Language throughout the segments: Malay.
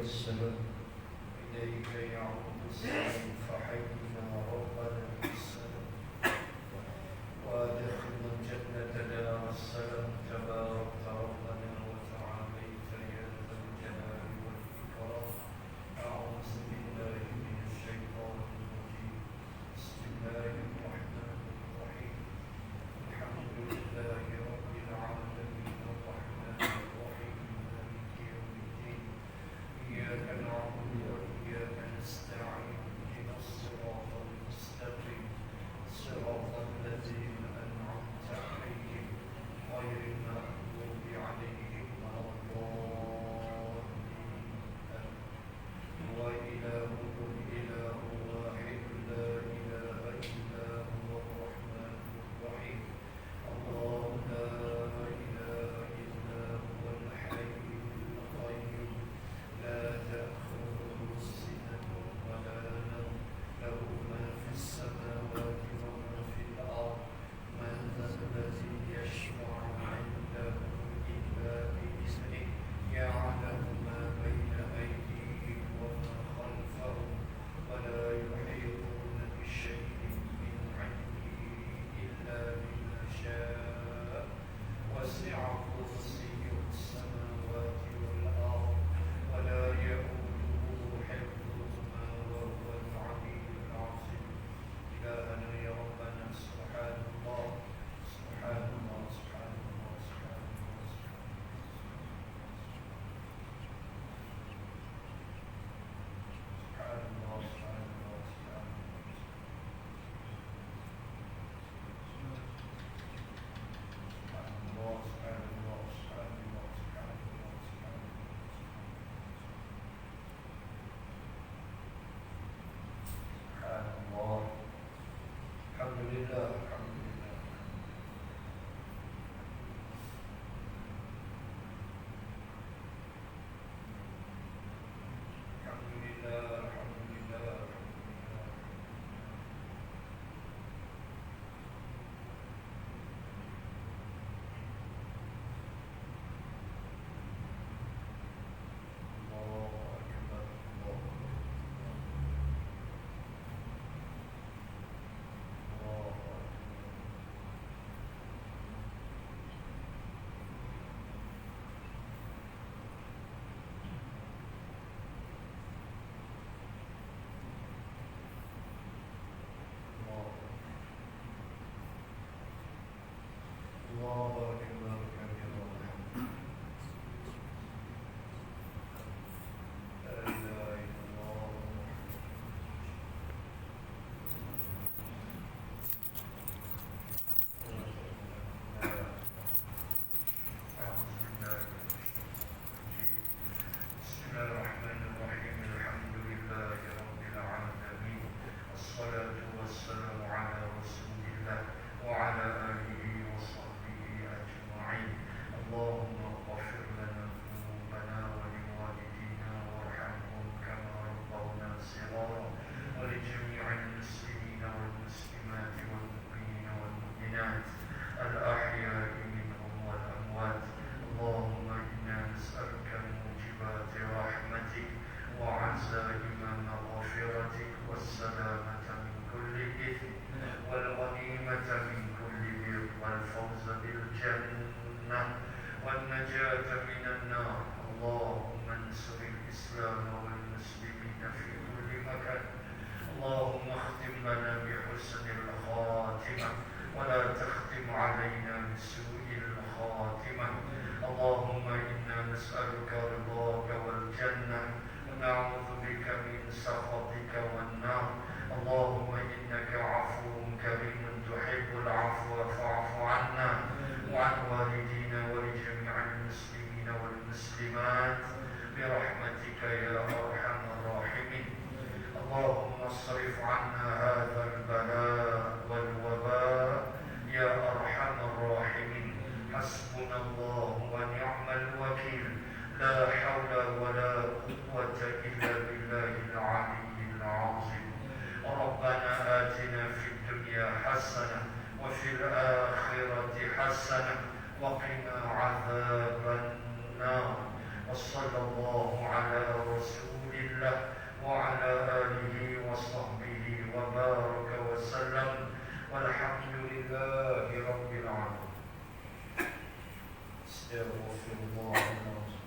السلام إليك يعود السلام فحينا ربنا بالسلام وأدخلنا الجنة دار السلام تبارك ربنا وتعاليت يا ذا الجلال والإكرام أعوذ بالله من الشيطان الرجيم بسم الله الرحمن الرحيم الحمد لله رب العالمين الرحمن الرحيم مالك يوم الدين إياك نعبد وإياك نستعين اهدنا الصراط المستقيم صراط الذين أنعمت عليهم غير المغضوب عليهم ولا الضالين وإلهكم إله واحد لا إله إلا هو الرحمن الرحيم الله لا إله إلا هو الحي القيوم لا تأخذه سنة ولا نوم له ما في السماوات وما في الأرض من ذا الذي يشفع عنده إلا بإذنه يعلم ما بين أيديهم وما خلفهم ولا يحيطون بشيء من علمه إلا بما شاء وسع كرسيه السماوات والأرض ولا يؤوده حفظهما وهو العلي العظيم إلهنا يا ربنا سبحان الله سبحان الله سبحان الله سبحان الله سبحان الله سبحان الله سبحان الله سبحان الله سبحان الله سبحان الله سبحان الله الحمد لله الحمد لله الحمد لله الحمد لله الله أكبر الله الله أكبر كبيرا لا إله إلا الله بسم الله الرحمن الرحيم الحمد لله رب العالمين الصلاة والسلام على رسول الله وعلى آله وصحبه أجمعين اللهم اغفر لنا ذنوبنا ولوالدينا وارحمهم كما ربونا صغارا ولجميع المسلمين والمسلمات والمؤمنين والمؤمنات الأحياء منهم والأموات اللهم إنا نسألك موجبات رحمتك وعزائم مغفرتك والسلامة من كل إثم والغنيمة من كل بر والفوز بالجنة والنجاة من النار اللهم انصر الإسلام والمسلمين في كل مكان اللهم اختم لنا بحسن الخاتمة ولا تختم علينا بسوء الخاتمة اللهم إنا نسألك رضاك والجنة ونعوذ بك من سخطك والنار اللهم إنك عفو كريم تحب العفو فاعف عنا وعن والدينا ولجميع المسلمين والمسلمات برحمتك يا أرحم الراحمين اللهم اصرف عنا هذا البلاء والوباء يا أرحم الراحمين حسبنا الله ونعم الوكيل لا حول ولا قوة إلا بالله العلي العظيم ربنا آتنا في الدنيا حسنة وفي الآخرة حسنة وقنا عذاب النار وصلى الله على رسول الله وعلى آله وصحبه وبارك وسلم والحمد لله رب العالمين. استغفر الله العظيم.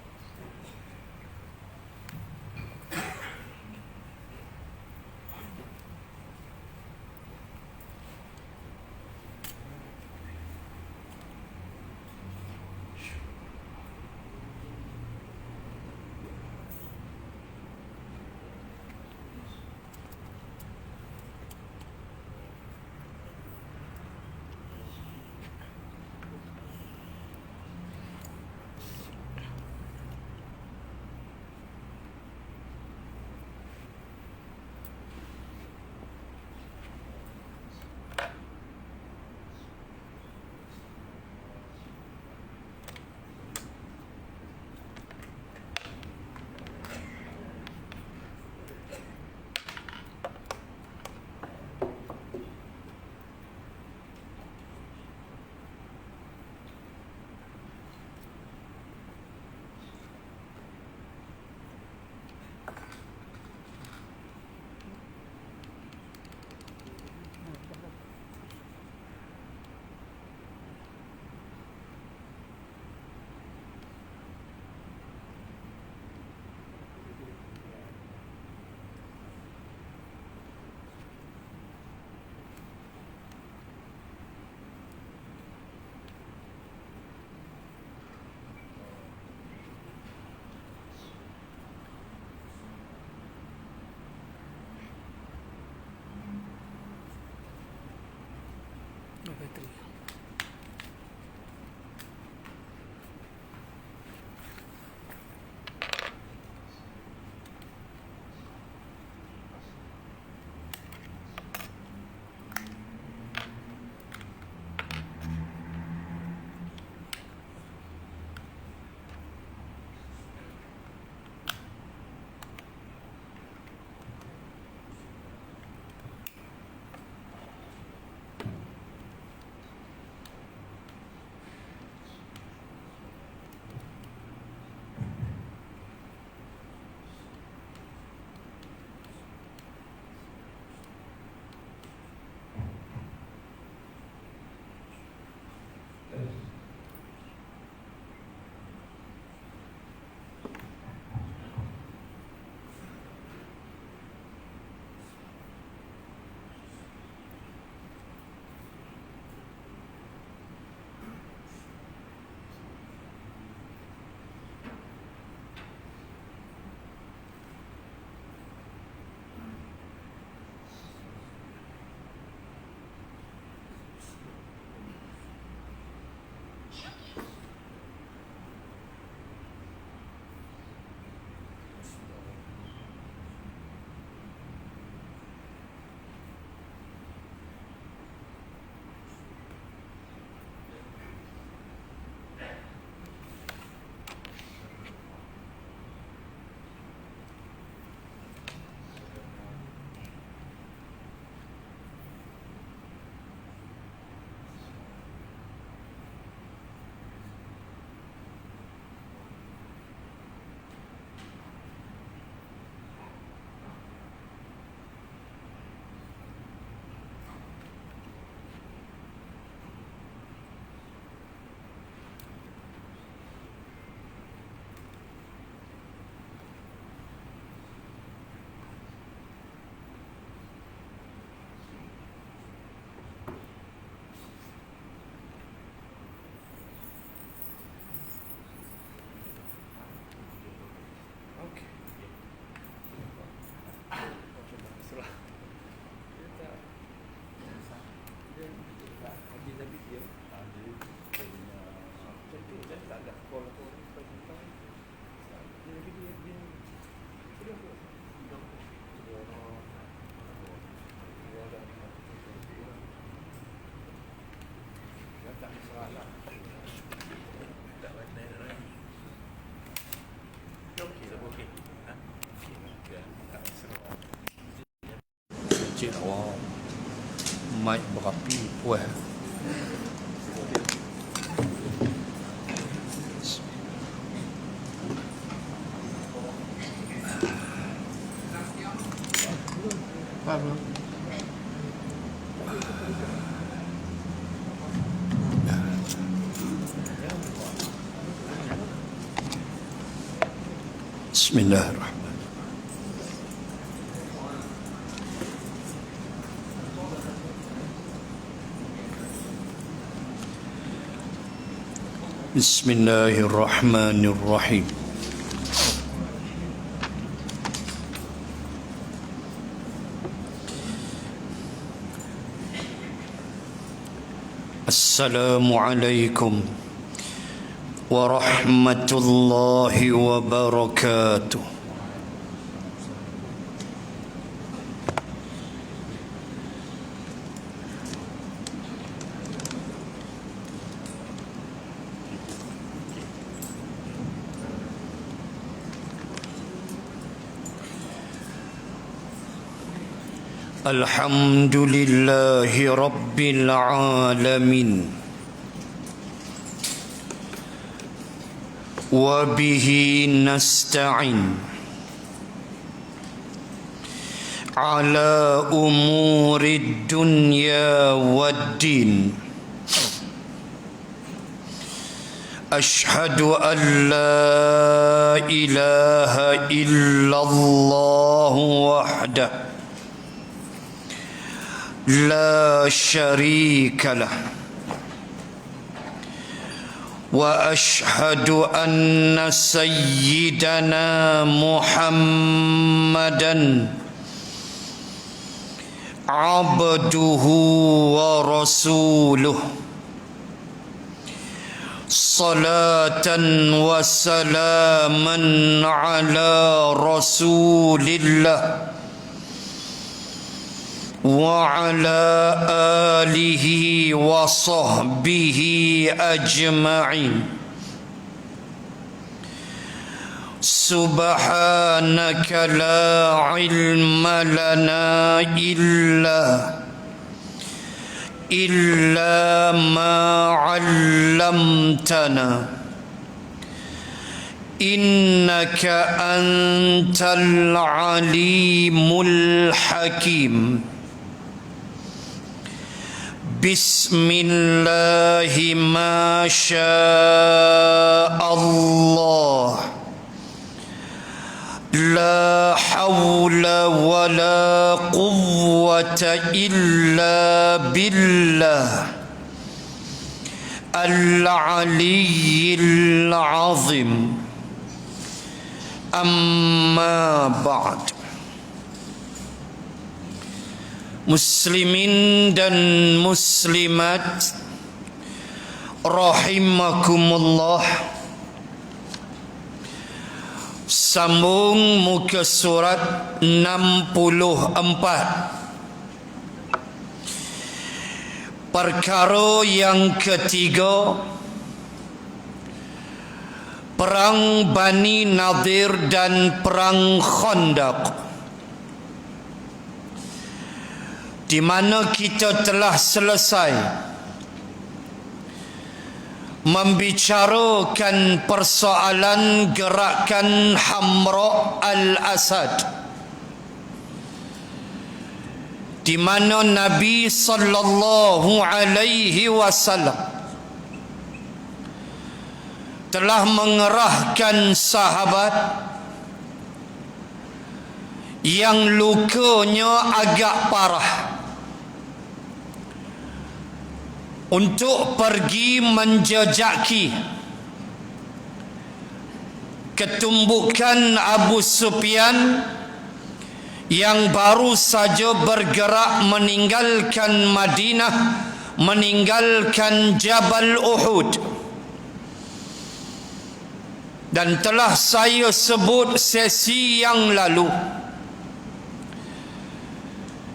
Cik awak mic berapi puas. Bismillahirrahmanirrahim. Bismillahirrahmanirrahim. Assalamualaikum warahmatullahi wabarakatuh. Alhamdulillahi Rabbil Alamin. Wabihi nasta'in ala umuri dunya waddin. Ashhadu an la ilaha illallah wahdah لا شريك له وأشهد أن سيدنا محمدا عبده ورسوله صلاة وسلاما على رسول الله وعلى آله وصحبه أجمعين. سبحانك لا علم لنا إلا ما علمتنا إنك أنت العليم الحكيم. بسم الله ما شاء الله لا حول ولا قوة إلا بالله العلي العظيم. أما بعد. Muslimin dan muslimat rahimakumullah. Sambung muka surat 64. Perkara yang ketiga, perang Bani Nadir dan perang Khandaq, di mana kita telah selesai membicarakan persoalan gerakan Hamra al-Asad, di mana Nabi sallallahu alaihi wasallam telah mengerahkan sahabat yang lukanya agak parah untuk pergi menjejaki ketumbukan Abu Sufyan yang baru saja bergerak meninggalkan Madinah, meninggalkan Jabal Uhud. Dan telah saya sebut sesi yang lalu,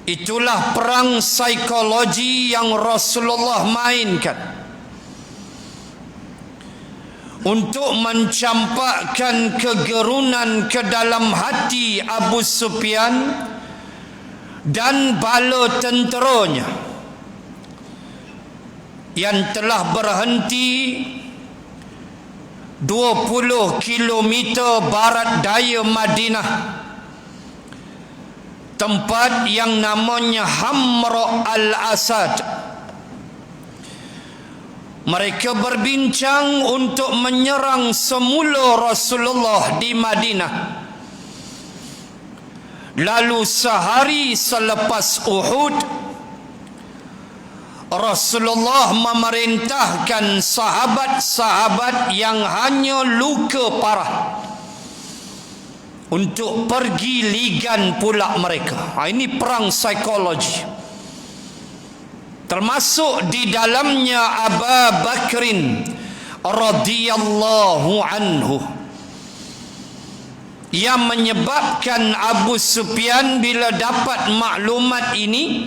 itulah perang psikologi yang Rasulullah mainkan untuk mencampakkan kegerunan ke dalam hati Abu Sufyan dan bala tenteranya yang telah berhenti 20 kilometer barat daya Madinah, tempat yang namanya Hamra al-Asad. Mereka berbincang untuk menyerang semula Rasulullah di Madinah, Lalu sehari selepas Uhud, Rasulullah memerintahkan sahabat-sahabat yang hanya luka parah untuk pergi ligan pula mereka. Ini perang psikologi. Termasuk di dalamnya Abu Bakrin radhiyallahu anhu, yang menyebabkan Abu Sufyan bila dapat maklumat ini,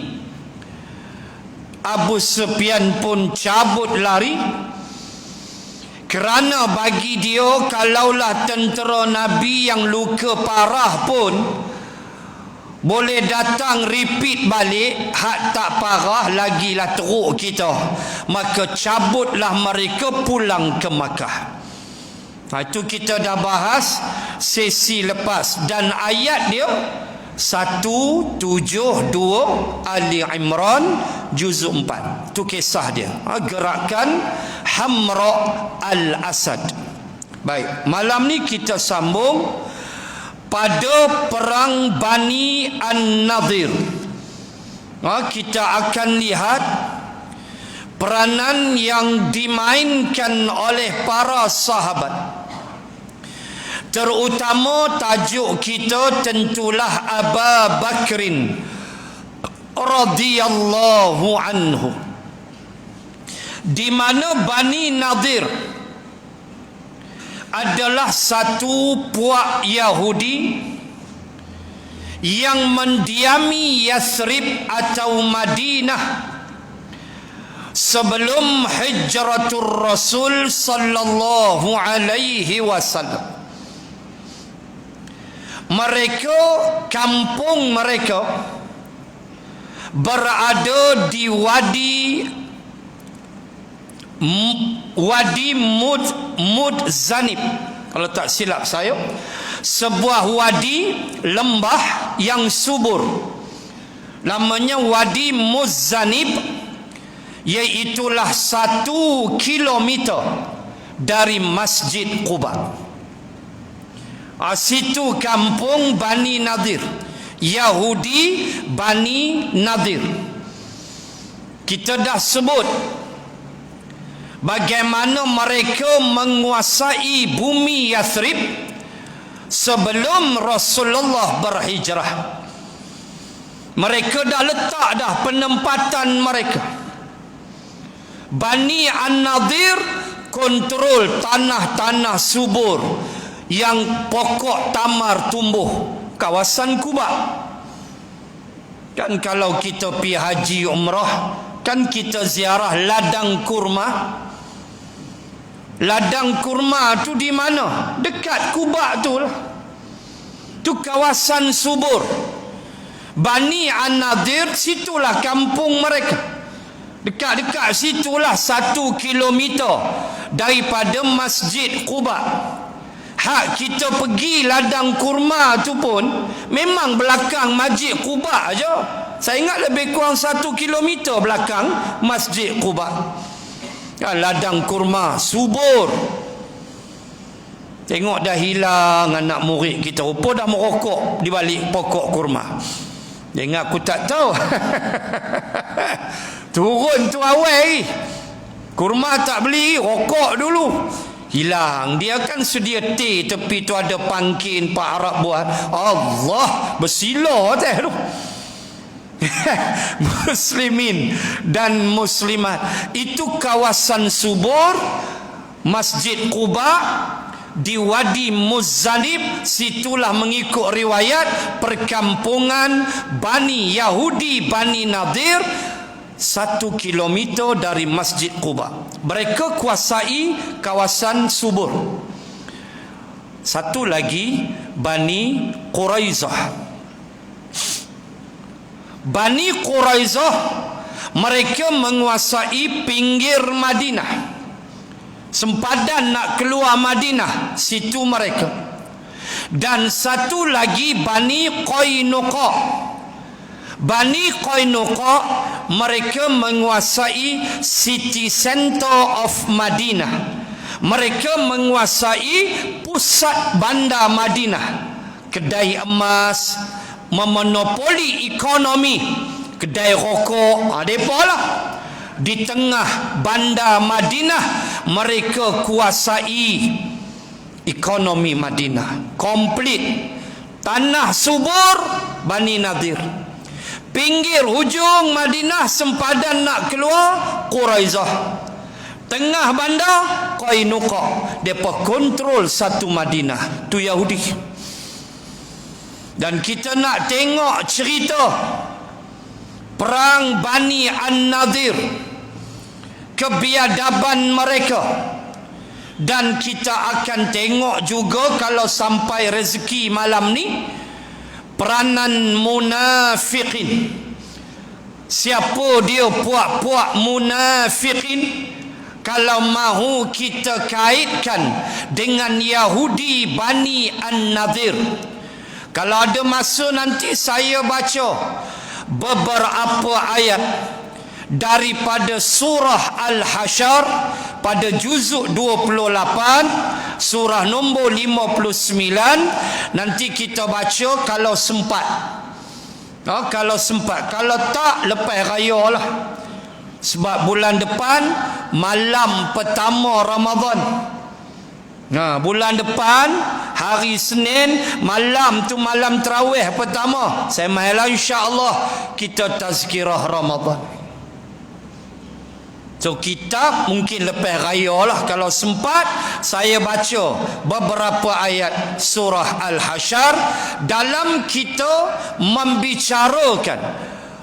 Abu Sufyan pun cabut lari, kerana bagi dia kalaulah tentera Nabi yang luka parah pun boleh datang repeat balik, hak tak parah lagilah teruk kita, maka cabutlah mereka pulang ke Makkah. Itu kita dah bahas sesi lepas, dan ayat dia 172 Ali Imran juz 4. Itu kisah dia, gerakan Hamra al-Asad. Baik, malam ni kita sambung pada perang Bani An-Nadir. Kita akan lihat peranan yang dimainkan oleh para sahabat. Terutama tajuk kita tentulah Abu Bakrin radhiyallahu anhu, di mana Bani Nadir adalah satu puak Yahudi yang mendiami Yathrib atau Madinah sebelum hijratul Rasul sallallahu alaihi wasallam. Mereka, kampung mereka berada di Wadi Mudzanib, kalau tak silap saya, sebuah wadi lembah yang subur, namanya Wadi Mudzanib, iaitulah 1 kilometer dari Masjid Quba. Situ kampung Bani Nadir, Yahudi Bani Nadir. Kita dah sebut bagaimana mereka menguasai bumi Yathrib sebelum Rasulullah berhijrah. Mereka dah letak dah penempatan mereka. Bani An-Nadir kontrol tanah-tanah subur yang pokok tamar tumbuh, kawasan Kuba. Kan kalau kita pergi haji umrah, kan kita ziarah ladang kurma. Ladang kurma tu di mana? Dekat Kuba tu lah. Tu kawasan subur. Bani An-Nadir, situlah kampung mereka. Dekat-dekat situlah 1 kilometer daripada Masjid Quba. Hak kita pergi ladang kurma tu pun memang belakang Masjid Quba aja. Saya ingat lebih kurang 1 kilometer belakang Masjid Quba. Ladang kurma subur. Tengok dah hilang anak murid kita, rupa dah merokok di balik pokok kurma. Dia ingat aku tak tahu. Turun tu awal, kurma tak beli, rokok dulu. Hilang. Dia kan sedia teh, tepi tu ada pangkin Pak Arab buat. Allah, bersila teh tu. Muslimin dan muslimat, itu kawasan subur Masjid Quba di Wadi Mudzanib. Situlah mengikut riwayat perkampungan Bani Yahudi Bani Nadir, 1 kilometer dari Masjid Quba. Mereka kuasai kawasan subur. Satu lagi Bani Quraizah. Bani Quraizah, mereka menguasai pinggir Madinah, sempadan nak keluar Madinah, situ mereka. Dan satu lagi Bani Qainuqa. Bani Qainuqa, mereka menguasai city center of Madinah. Mereka menguasai pusat bandar Madinah, kedai emas, memonopoli ekonomi. Kedai rokok, depa lah. Di tengah bandar Madinah, mereka kuasai ekonomi Madinah komplit. Tanah subur Bani Nadir. Pinggir hujung Madinah sempadan nak keluar Quraizah. Tengah bandar Qainuqa. Depa kontrol satu Madinah. Tu Yahudi. Dan kita nak tengok cerita perang Bani An-Nadir, kebiadaban mereka. Dan kita akan tengok juga kalau sampai rezeki malam ni, peranan munafiqin. Siapa dia puak-puak munafiqin? Kalau mahu kita kaitkan dengan Yahudi Bani An-Nadir. Kalau ada masa nanti saya baca beberapa ayat daripada surah Al-Hasyr pada juzuk 28, surah nombor 59. Nanti kita baca kalau sempat. Kalau sempat. Kalau tak, lepas raya lah. Sebab bulan depan malam pertama Ramadan. Bulan depan hari Senin malam tu malam tarawih pertama. Saya malam insya-Allah kita tazkirah Ramadan. So kitab mungkin lepas raya lah. Kalau sempat saya baca beberapa ayat surah Al-Hasyr dalam kita membicarakan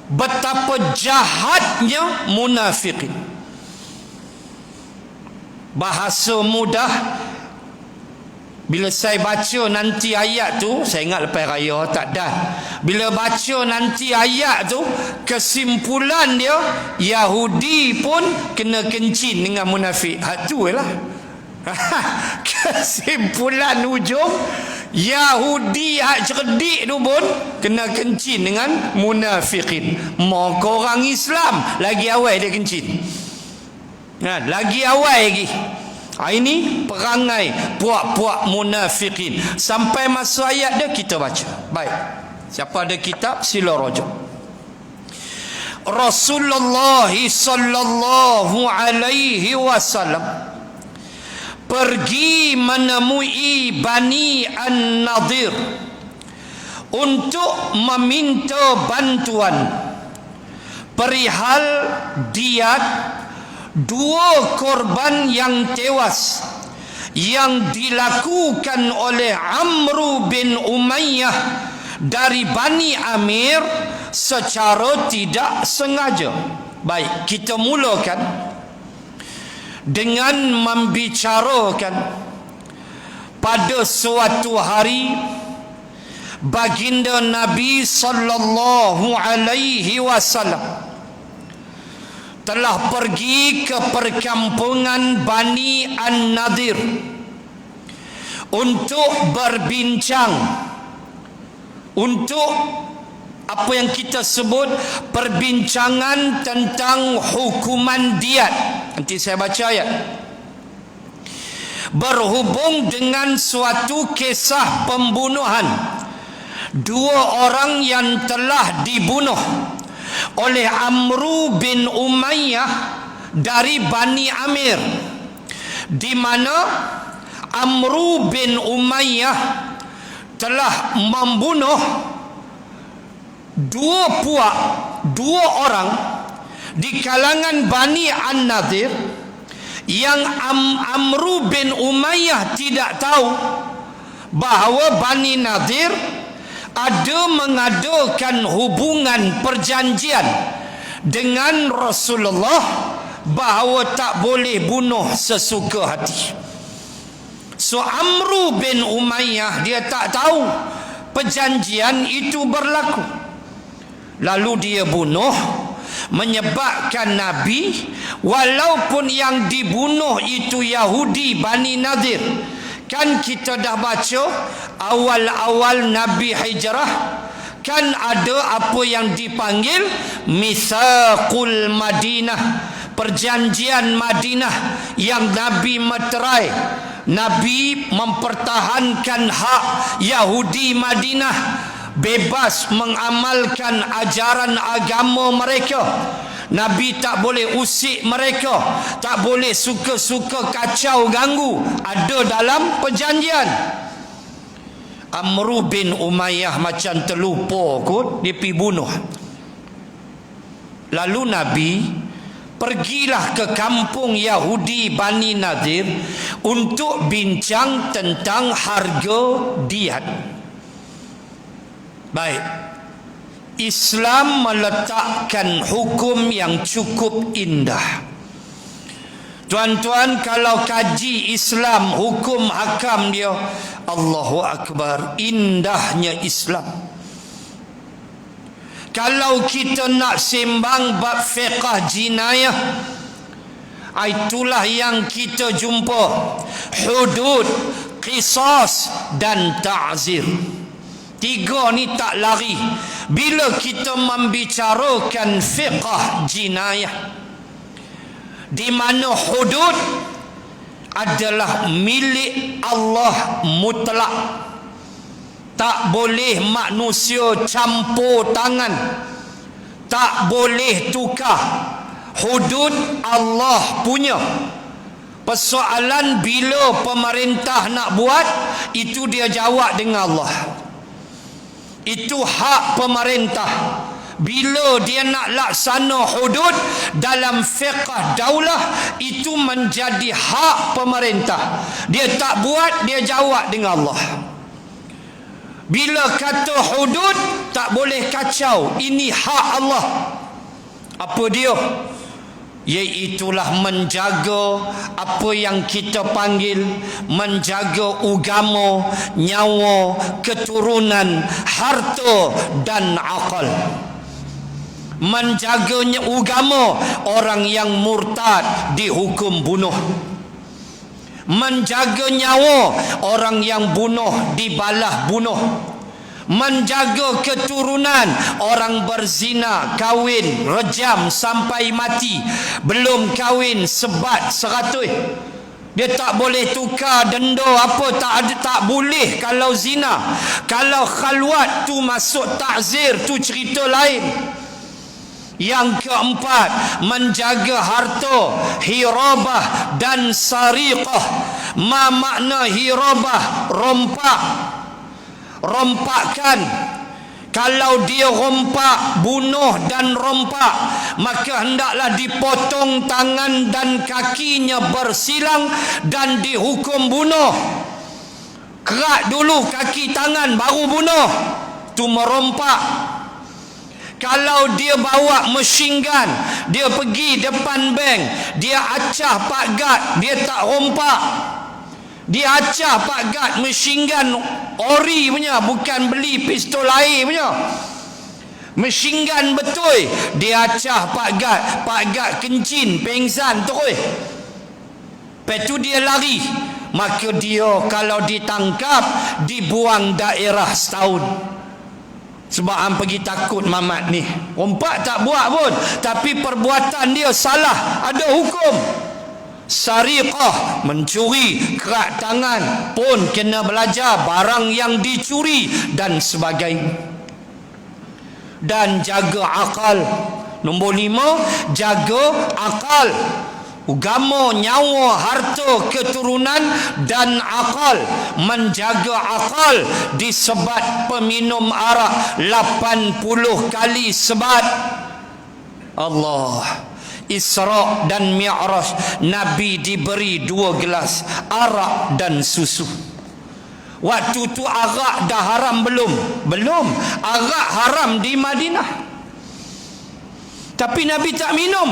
betapa jahatnya munafiqin. Bahasa mudah, bila saya baca nanti ayat tu, saya ingat lepas raya tak dah. Bila baca nanti ayat tu, kesimpulan dia Yahudi pun kena kencing dengan munafik. Tu lah. Kesimpulan hujung, Yahudi hak cerdik tu pun kena kencing dengan munafikin. Maka orang Islam lagi awal dia kencing. Lagi awal lagi. Ini perangai puak-puak munafikin. Sampai masa ayat dia kita baca. Baik. Siapa ada kitab sila rujuk. Rasulullah sallallahu alaihi wasallam pergi menemui Bani An-Nadir untuk meminta bantuan perihal diat dua korban yang tewas yang dilakukan oleh Amru bin Umayyah dari Bani Amir secara tidak sengaja. Baik, kita mulakan dengan membicarakan pada suatu hari baginda Nabi sallallahu alaihi wasallam telah pergi ke perkampungan Bani An-Nadir untuk berbincang, untuk apa yang kita sebut perbincangan tentang hukuman diat. Nanti saya baca ayat. Berhubung dengan suatu kisah pembunuhan dua orang yang telah dibunuh oleh Amru bin Umayyah dari Bani Amir, di mana Amru bin Umayyah telah membunuh dua orang di kalangan Bani An-Nadir yang Amru bin Umayyah tidak tahu bahawa Bani Nadir ada mengadakan hubungan perjanjian dengan Rasulullah bahawa tak boleh bunuh sesuka hati. So Amru bin Umayyah dia tak tahu perjanjian itu berlaku. Lalu dia bunuh, menyebabkan Nabi, walaupun yang dibunuh itu Yahudi Bani Nadir. Kan kita dah baca awal-awal Nabi hijrah, kan ada apa yang dipanggil Mitsaqul Madinah, perjanjian Madinah yang Nabi meterai. Nabi mempertahankan hak Yahudi Madinah bebas mengamalkan ajaran agama mereka. Nabi tak boleh usik mereka, tak boleh suka-suka kacau ganggu. Ada dalam perjanjian. Amru bin Umayyah macam terlupa kot, dia pergi bunuh. Lalu Nabi pergilah ke kampung Yahudi Bani Nadir untuk bincang tentang harga diat. Baik, Islam meletakkan hukum yang cukup indah. Tuan-tuan, kalau kaji Islam, hukum hakam dia, Allahu Akbar, indahnya Islam. Kalau kita nak sembang bab fiqh jinayah, itulah yang kita jumpa hudud, qisas dan ta'zir. Tiga ni tak lari bila kita membicarakan fiqh jinayah, di mana hudud adalah milik Allah mutlak. Tak boleh manusia campur tangan, tak boleh tukar. Hudud Allah punya. Persoalan bila pemerintah nak buat, itu dia jawab dengan Allah. Itu hak pemerintah. Bila dia nak laksana hudud dalam fiqh daulah, itu menjadi hak pemerintah. Dia tak buat, dia jawab dengan Allah. Bila kata hudud, tak boleh kacau. Ini hak Allah. Apa dia? Iaitulah menjaga apa yang kita panggil menjaga agama, nyawa, keturunan, harta dan akal. Menjaganya agama, orang yang murtad dihukum bunuh. Menjaga nyawa, orang yang bunuh dibalah bunuh. Menjaga keturunan, orang berzina kahwin rejam sampai mati, belum kahwin sebat 100. Dia tak boleh tukar denda apa, tak boleh kalau zina. Kalau khalwat tu masuk ta'zir, tu cerita lain. Yang keempat, menjaga harta, hirabah dan sariqah. Ma makna hirabah? Rompak. Rompakan. Kalau dia rompak, bunuh dan rompak, maka hendaklah dipotong tangan dan kakinya bersilang dan dihukum bunuh. Kerat dulu kaki tangan baru bunuh. Tu merompak. Kalau dia bawa machine gun, dia pergi depan bank, dia acah Pak Gad, dia tak rompak. Dia acah Pak Gad machine gun ori punya, bukan beli pistol air punya. Machine gun betul. Dia acah Pak Gad kencin, pengsan terus. Lepas tu dia lari. Maka dia kalau ditangkap, dibuang daerah setahun. Sebab hang pergi takut mamat ni. Rompak tak buat pun, tapi perbuatan dia salah, ada hukum. Sariqah, mencuri, kerat tangan pun kena belajar barang yang dicuri dan sebagainya. Dan jaga akal. Nombor 5, jaga akal. Agama, nyawa, harta, keturunan dan akal. Menjaga akal disebat peminum arak 80 kali sebat. Allah. Isra dan Mi'raj, Nabi diberi 2 gelas arak dan susu. Waktu tu arak dah haram belum? Belum. Arak haram di Madinah, tapi Nabi tak minum.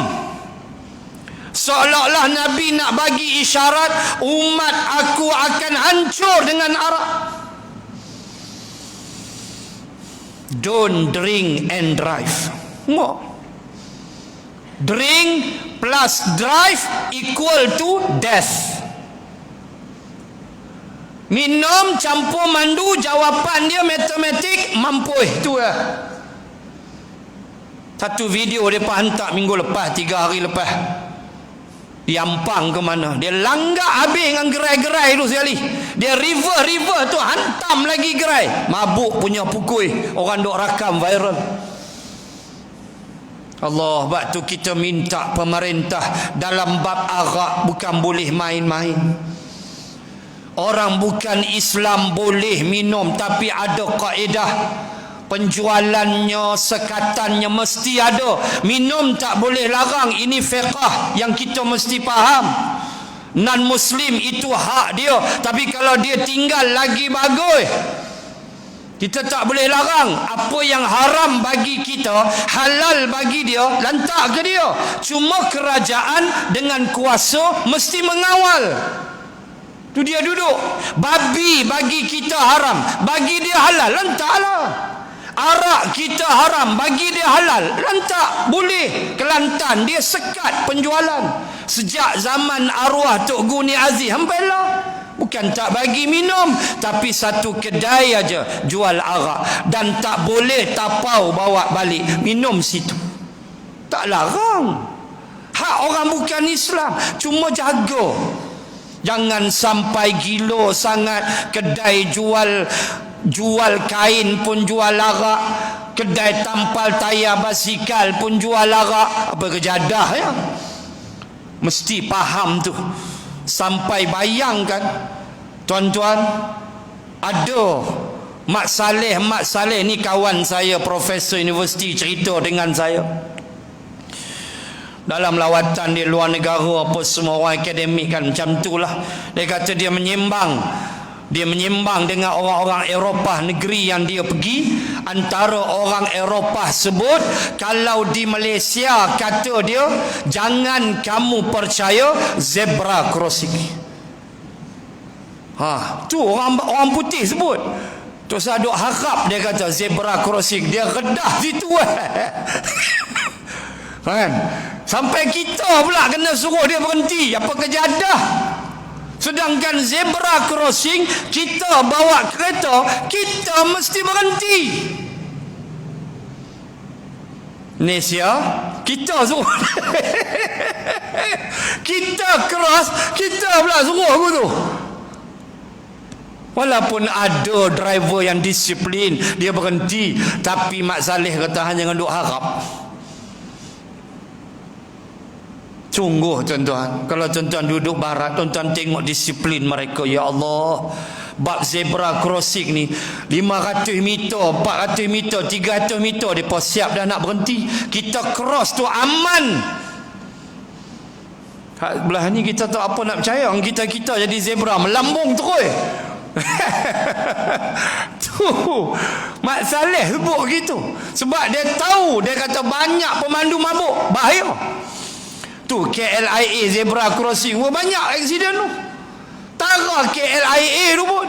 Seolah-olah Nabi nak bagi isyarat, umat aku akan hancur dengan arak. Don't drink and drive. No. Drink plus drive equal to death. Minum campur mandu, jawapan dia matematik, mampus tu lah. Satu video dia hantar minggu lepas, 3 hari lepas. Dia ampang ke mana? Dia langgak habis dengan gerai-gerai tu sekali. Dia river tu hantam lagi gerai. Mabuk punya pukul. Orang duk rakam viral. Allah, sebab tu kita minta pemerintah dalam bab arak bukan boleh main-main. Orang bukan Islam boleh minum, tapi ada kaedah. Penjualannya, sekatannya mesti ada. Minum tak boleh larang. Ini fiqh yang kita mesti faham. Non-Muslim itu hak dia, tapi kalau dia tinggal lagi bagus. Kita tak boleh larang. Apa yang haram bagi kita, halal bagi dia, lantak ke dia. Cuma kerajaan dengan kuasa mesti mengawal. Tu dia duduk. Babi bagi kita haram, bagi dia halal, lantaklah. Arak kita haram, bagi dia halal, lantak. Boleh. Kelantan dia sekat penjualan. Sejak zaman arwah Tok Guni Aziz hampailah. Bukan tak bagi minum, tapi satu kedai aja jual arak. Dan tak boleh tapau bawa balik, minum situ. Tak larang. Hak orang bukan Islam. Cuma jaga. Jangan sampai gila sangat. Kedai jual kain pun jual arak, kedai tampal tayar basikal pun jual arak. Apa kejadah ya? Mesti faham tu. Sampai bayangkan, tuan-tuan, ada Mak Saleh ni kawan saya, profesor universiti, cerita dengan saya. Dalam lawatan di luar negara apa semua, orang akademik kan macam tu lah. Dia kata dia menyimbang dengan orang-orang Eropah, negeri yang dia pergi. Antara orang Eropah sebut, kalau di Malaysia, kata dia, jangan kamu percaya zebra crossing. Tu orang putih sebut. Tok Saduk harap, dia kata zebra crossing, dia redah situ kan. Sampai kita pula kena suruh dia berhenti. Apa kejadah? Sedangkan zebra crossing, kita bawa kereta, kita mesti berhenti. Malaysia, kita suruh kita cross, kita pula suruh aku tu. Walaupun ada driver yang disiplin, dia berhenti, tapi Mak Saleh kata hanya dengan duk harap. Sungguh tuan-tuan, kalau tuan-tuan duduk barat, tuan-tuan tengok disiplin mereka. Ya Allah, bab zebra crossing ni 500 meter, 400 meter, 300 meter depa siap dah nak berhenti. Kita cross tu aman. Belah ni kita tak apa nak percaya, kita jadi zebra melambung terus. Tu Mak Saleh sebut gitu. Sebab dia tahu, dia kata banyak pemandu mabuk, bahaya. Tu KLIA zebra crossing, banyak aksiden tu. Tara KLIA tu pun.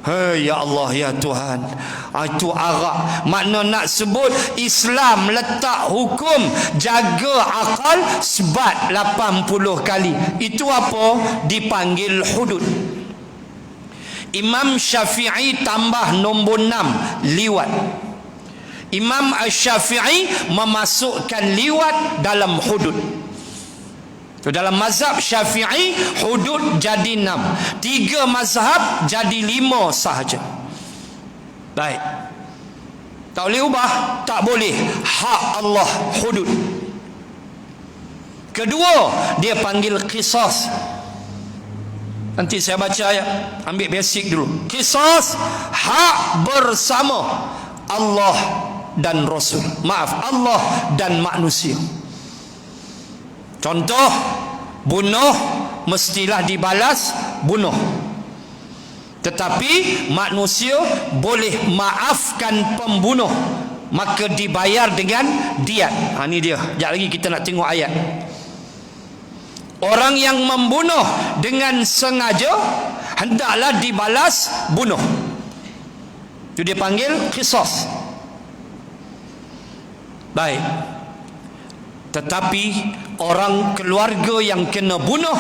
Hei ya Allah ya Tuhan. Itu arak. Makna nak sebut Islam letak hukum jaga akal sebat 80 kali. Itu apa? Dipanggil hudud. Imam Syafi'i tambah nombor 6, liwat. Imam Asy-Syafi'i memasukkan liwat dalam hudud. Dalam mazhab Syafi'i, hudud jadi 6. 3 mazhab jadi 5 sahaja. Baik. Tak boleh ubah? Tak boleh. Hak Allah hudud. Kedua, dia panggil qisas. Nanti saya baca ayat. Ambil basic dulu. Qisas, hak bersama Allah dan Rasul. Maaf, Allah dan manusia. Contoh, bunuh mestilah dibalas bunuh. Tetapi manusia boleh maafkan pembunuh, maka dibayar dengan diat. Ini dia. Sekejap lagi kita nak tengok ayat. Orang yang membunuh dengan sengaja hendaklah dibalas bunuh. Itu dia panggil qisas. Baik. Tetapi orang keluarga yang kena bunuh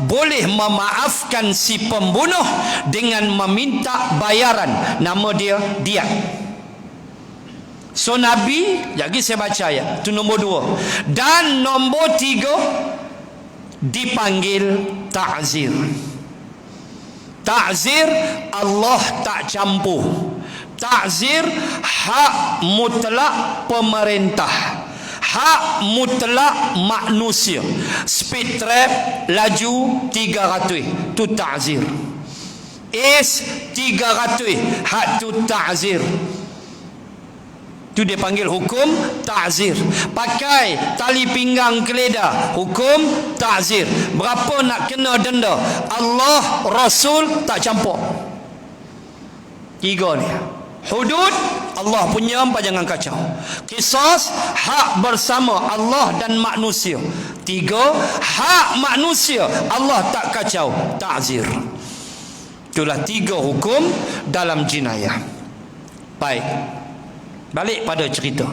boleh memaafkan si pembunuh dengan meminta bayaran. Nama dia diat. So Nabi, lagi saya baca ayat. Itu nombor 2. Dan nombor 3, dipanggil ta'zir. Ta'zir Allah tak campur. Ta'zir hak mutlak pemerintah, hak mutlak manusia. Speed trap laju 300, tu ta'zir. Is 300, hak tu ta'zir. Tu dia panggil hukum ta'zir. Pakai tali pinggang geledah, hukum ta'zir. Berapa nak kena denda? Allah, Rasul tak campur. 3 ni. Hudud Allah punya, hangpa jangan kacau. Qisas hak bersama Allah dan manusia. 3 hak manusia Allah tak kacau, ta'zir. Itulah 3 hukum dalam jinayah. Baik, balik pada cerita.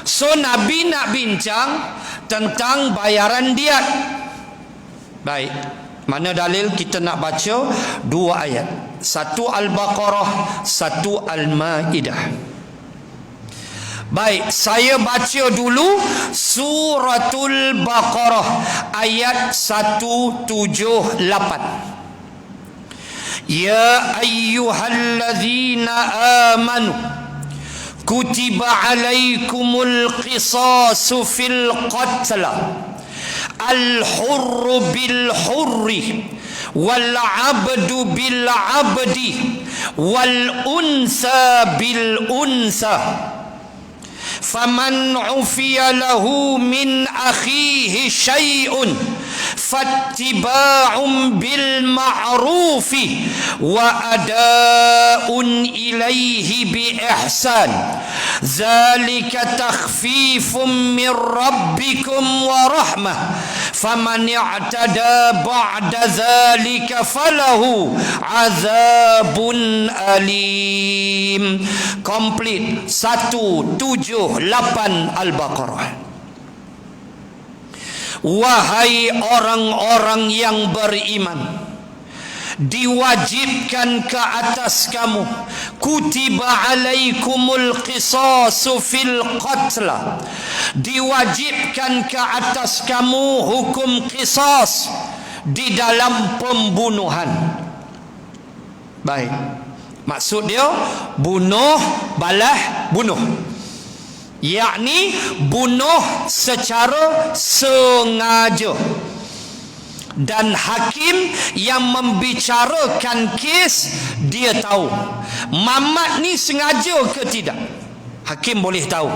So Nabi nak bincang tentang bayaran diat. Baik, mana dalil? Kita nak baca 2 ayat. Satu Al-Baqarah, satu Al-Ma'idah. Baik, saya baca dulu Suratul Baqarah ayat 178. Ya ayyuhalladzina amanu kutiba alaikumul qisasu fil qatla al-hurru bil hurri wal abdu bil abdi wal unsa bil unsa faman ufiya lahu min akhihi syai'un fattiba'un bil ma'rufi wa ada'un ilaihi bi ihsan zalika takhfifun min rabbikum wa rahmah faman i'tada ba'da zalika falahu azabun alim. Complete 178 Al-Baqarah. Wahai orang-orang yang beriman, diwajibkan ke atas kamu, kutiba alaikumul qisasu fil qatla, diwajibkan ke atas kamu hukum qisas di dalam pembunuhan. Baik, maksud dia bunuh balas bunuh, yakni bunuh secara sengaja. Dan hakim yang membicarakan kes, dia tahu Mamat ni sengaja ke tidak. Hakim boleh tahu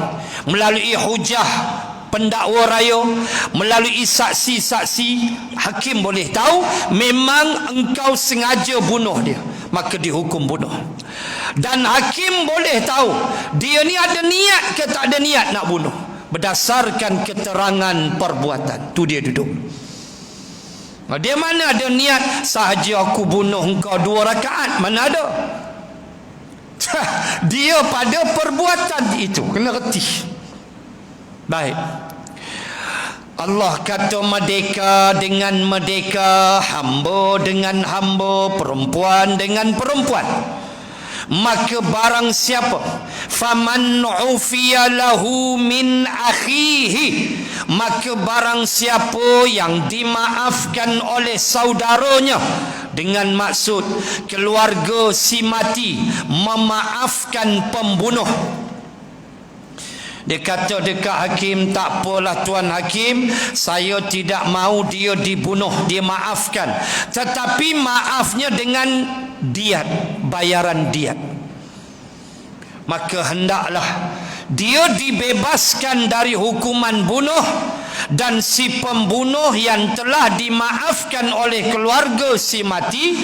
melalui hujah pendakwa raya, melalui saksi-saksi. Hakim boleh tahu memang engkau sengaja bunuh dia, maka dihukum bunuh. Dan hakim boleh tahu dia ni ada niat ke tak ada niat nak bunuh berdasarkan keterangan perbuatan. Tu dia duduk. Dia mana ada niat sahaja aku bunuh engkau 2 rakaat, mana ada. Dia pada perbuatan itu kena reti. Baik, Allah kata merdeka dengan merdeka, hamba dengan hamba, perempuan dengan perempuan. Maka barang siapa faman ufiya lahu min akhihi, maka barang siapa yang dimaafkan oleh saudaranya, dengan maksud keluarga si mati memaafkan pembunuh. Dia kata dekat hakim, tak apalah tuan hakim, saya tidak mahu dia dibunuh, dia maafkan, tetapi maafnya dengan diat, bayaran diat. Maka hendaklah dia dibebaskan dari hukuman bunuh, dan si pembunuh yang telah dimaafkan oleh keluarga si mati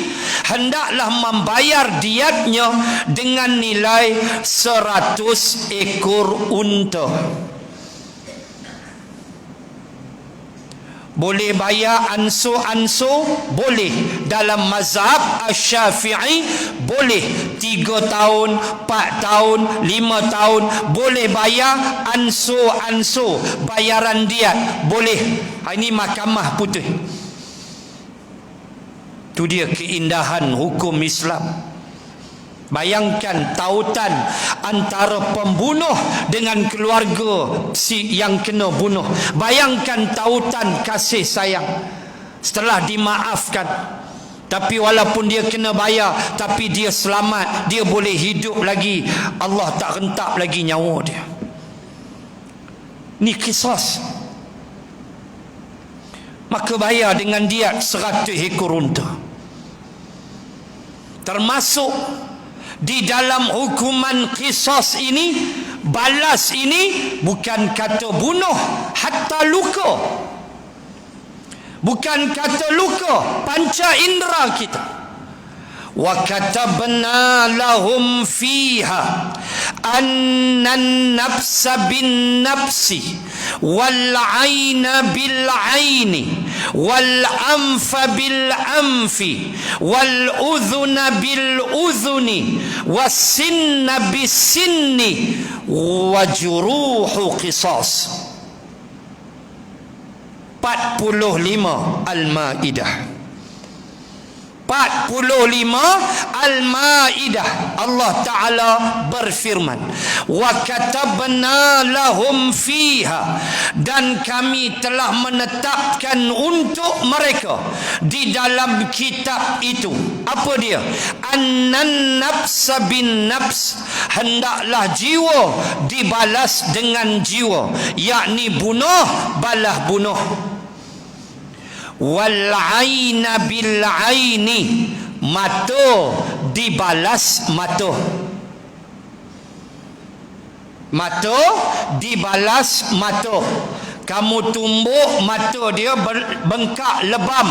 hendaklah membayar diatnya dengan nilai 100 ekor unta. Boleh bayar anso-anso? Boleh. Dalam mazhab Asy-Syafi'i boleh 3 tahun, 4 tahun, 5 tahun. Boleh bayar anso-anso, bayaran diat. Boleh. Ini mahkamah putih. Itu dia keindahan hukum Islam. Bayangkan tautan antara pembunuh dengan keluarga si yang kena bunuh. Bayangkan tautan kasih sayang. setelah dimaafkan. Tapi walaupun dia kena bayar, tapi dia selamat, dia boleh hidup lagi. Allah tak rentap lagi nyawa dia. Ni qisas. Maka bayar dengan diat 100 ekor unta. Termasuk di dalam hukuman qisas ini, balas ini bukan kata bunuh, hatta luka. Bukan kata luka, panca indera kita. Wa katabna lahum fiha annan nafsa bin nafsi wal aina bil aini wal anfa bil anfi wal udhuna bil udhuni was sinna bis sinni wa juruhu qisas. 45 Al-Maidah. 45 Al-Maidah. Allah Ta'ala berfirman, wa katabna lahum fiha, dan kami telah menetapkan untuk mereka di dalam kitab itu. Apa dia? Annan nafsa bin nafs, hendaklah jiwa dibalas dengan jiwa, yakni bunuh balas bunuh. Wal aina bil aini, mata dibalas mata. Mata dibalas mata. Kamu tumbuk mata dia bengkak lebam,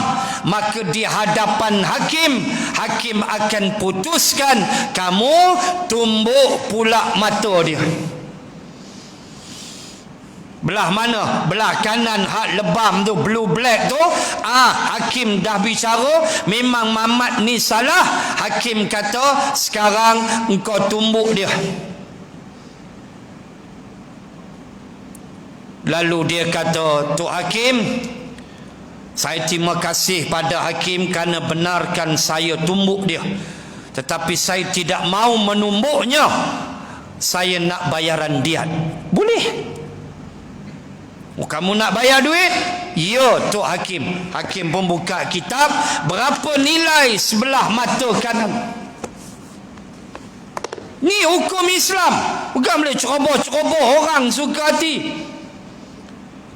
maka di hadapan hakim, hakim akan putuskan kamu tumbuk pula mata dia. Belah mana? Belah kanan hak lebam tu, blue black tu. Hakim dah bicara, memang Mamat ni salah. Hakim kata sekarang engkau tumbuk dia. Lalu dia kata, Tok Hakim, saya terima kasih pada hakim kerana benarkan saya tumbuk dia, tetapi saya tidak mau menumbuknya. Saya nak bayaran diat. Boleh? Kamu nak bayar duit? Ya, Tok Hakim. Hakim pun buka kitab, berapa nilai sebelah mata kanan. Ni hukum Islam. Bukan boleh ceroboh-ceroboh orang suka hati.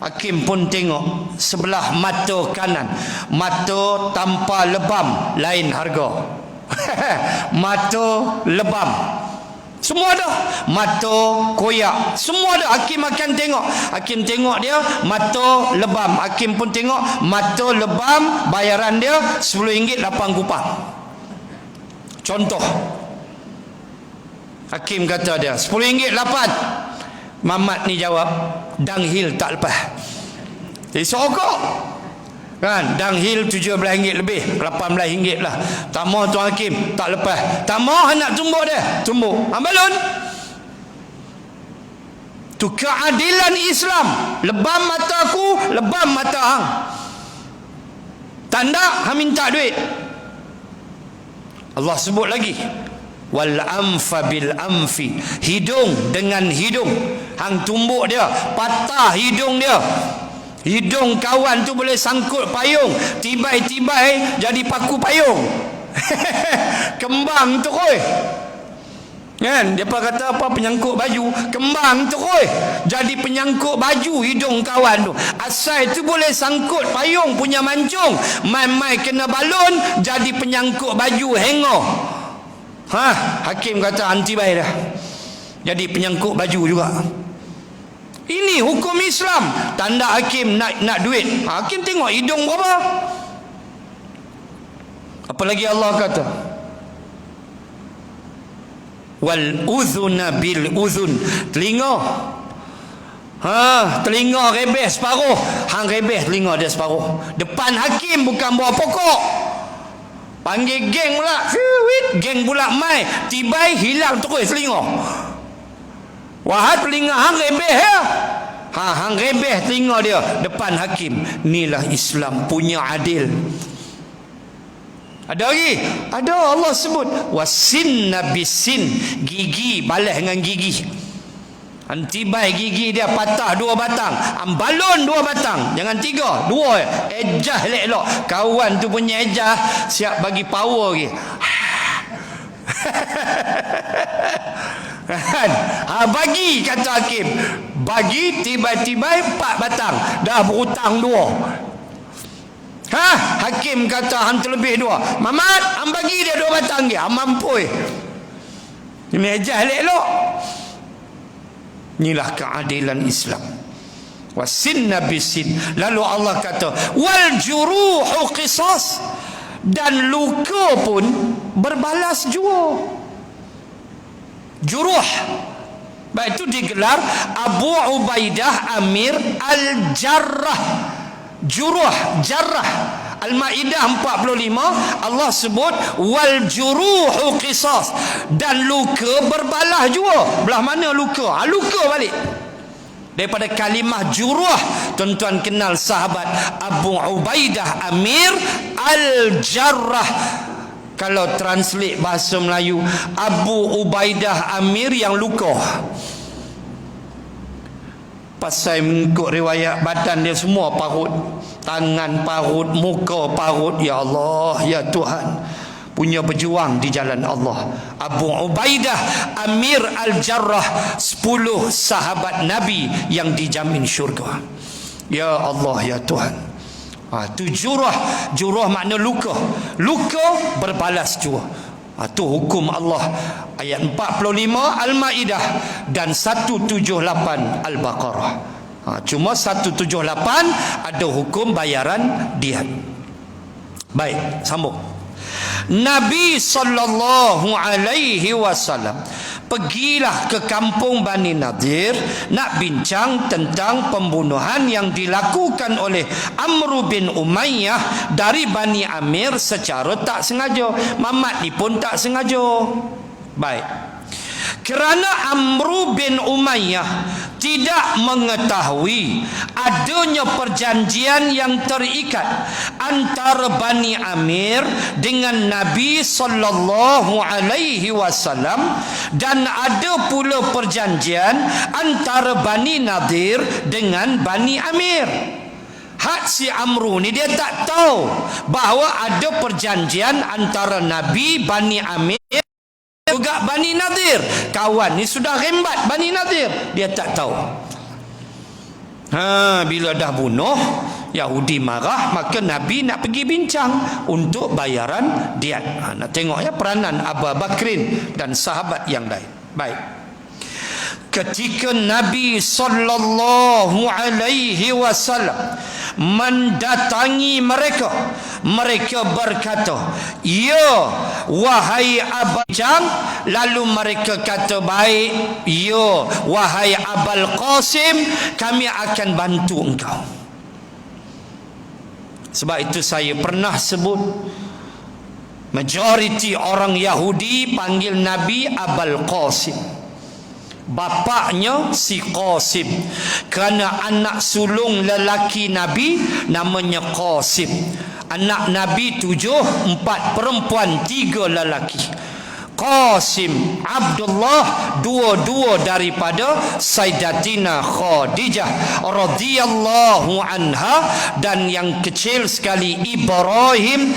Hakim pun tengok sebelah mata kanan, mata tanpa lebam, lain harga. Mata lebam, semua ada. Mata koyak, semua ada. Hakim akan tengok. Hakim tengok dia mata lebam, hakim pun tengok mata lebam, bayaran dia RM10.8. Contoh, hakim kata dia RM10.8. Mamat ni jawab, danghil tak lepas. Jadi sokok kan, danghil RM17 lebih, RM18 lah. Tak mau Tuan Hakim, tak lepas. Tak mau nak tumbuk dia, tumbuk. Balun. Tu keadilan Islam. Lebam mata aku, lebam mata hang. Tanda hang minta duit. Allah sebut lagi, wal anfa bil anfi, hidung dengan hidung. Hang tumbuk dia, patah hidung dia. Hidung kawan tu boleh sangkut payung, tibai-tibai jadi paku payung. Kembang tu koi. Kan? Depa kata apa, penyangkut baju, kembang tu koi. Jadi penyangkut baju hidung kawan tu. Asal tu boleh sangkut payung punya mancung, mai-mai kena balon jadi penyangkut baju hanger. Hakim kata anti baik dah. Jadi penyangkut baju juga. Ini hukum Islam. Tanda hakim nak duit. Hakim tengok hidung berapa. Apa lagi Allah kata? Wal udhuna bil udhun, telinga. Telinga rebeh separuh. Hang rebeh telinga dia separuh. Depan hakim, bukan bawah pokok. Panggil geng pula. Geng pula mai, tibai hilang terus telinga. Wahai telinga hang rebeh ya. Hang rebeh telinga dia depan hakim. Inilah Islam punya adil. Ada lagi? Ada, Allah sebut wasinna bisin, gigi balas dengan gigi. Tibai gigi dia patah 2 batang. Balon 2 batang. Jangan 3, 2. Ejah elok-elok. Kawan tu punya ejah siap bagi power lagi. Bagi, kata hakim. Bagi, tibai-tibai 4 batang. Dah berhutang 2. Hakim kata hang terlebih 2. Mamat, hang bagi dia 2 batang dia. Mampu. Ini ejah elok-elok. Inilah keadilan Islam. Wasinna bisin. Lalu Allah kata, wal juruhu qisas. Dan luka pun berbalas jua. Juruh. Baik, itu digelar Abu Ubaidah Amir Al-Jarrah. Juruh, jarrah. Al-Maidah 45, Allah sebut wal juruhu qisas, dan luka berbalah jua. Belah mana luka? Luka balik. Daripada kalimah juruh, tuan-tuan kenal sahabat Abu Ubaidah Amir Al-Jarrah. Kalau translate bahasa Melayu, Abu Ubaidah Amir yang luka. Pasal mengikut riwayat, badan dia semua parut. Tangan parut, muka parut. Ya Allah, ya Tuhan, punya berjuang di jalan Allah. Abu Ubaidah Amir Al-Jarrah, 10 sahabat Nabi yang dijamin syurga. Ya Allah, ya Tuhan. Itu jurah. Jurah makna luka. Luka berbalas jua. Itu hukum Allah. Ayat 45 Al-Maidah dan 178 Al-Baqarah. Cuma 178 ada hukum bayaran diat. Baik, sambung. Nabi sallallahu alaihi wasallam pergilah ke kampung Bani Nadir nak bincang tentang pembunuhan yang dilakukan oleh Amr bin Umayyah dari Bani Amir secara tak sengaja. Mamat ni pun tak sengaja. Baik. Kerana Amr bin Umayyah tidak mengetahui adanya perjanjian yang terikat antara Bani Amir dengan Nabi sallallahu alaihi wasallam, dan ada pula perjanjian antara Bani Nadir dengan Bani Amir. Hak si Amru ni dia tak tahu bahawa ada perjanjian antara Nabi, Bani Amir juga Bani Nadir. Kawan ni sudah rembat Bani Nadir, dia tak tahu. Bila dah bunuh, Yahudi marah, maka Nabi nak pergi bincang untuk bayaran diat. Nak tengok ya peranan Abu Bakrin dan sahabat yang lain. Baik. Ketika Nabi sallallahu alaihi wasallam mendatangi mereka, mereka berkata, ya wahai Abul Jam. Lalu mereka kata, baik, ya wahai Abul Qasim, kami akan bantu engkau. Sebab itu saya pernah sebut, majoriti orang Yahudi panggil Nabi Abul Qasim. Bapaknya si Qasim, kerana anak sulung lelaki Nabi namanya Qasim. Anak Nabi 7, 4 perempuan, 3 lelaki. Qasim, Abdullah, dua-dua daripada Sayyidatina Khadijah radhiyallahu anha, dan yang kecil sekali Ibrahim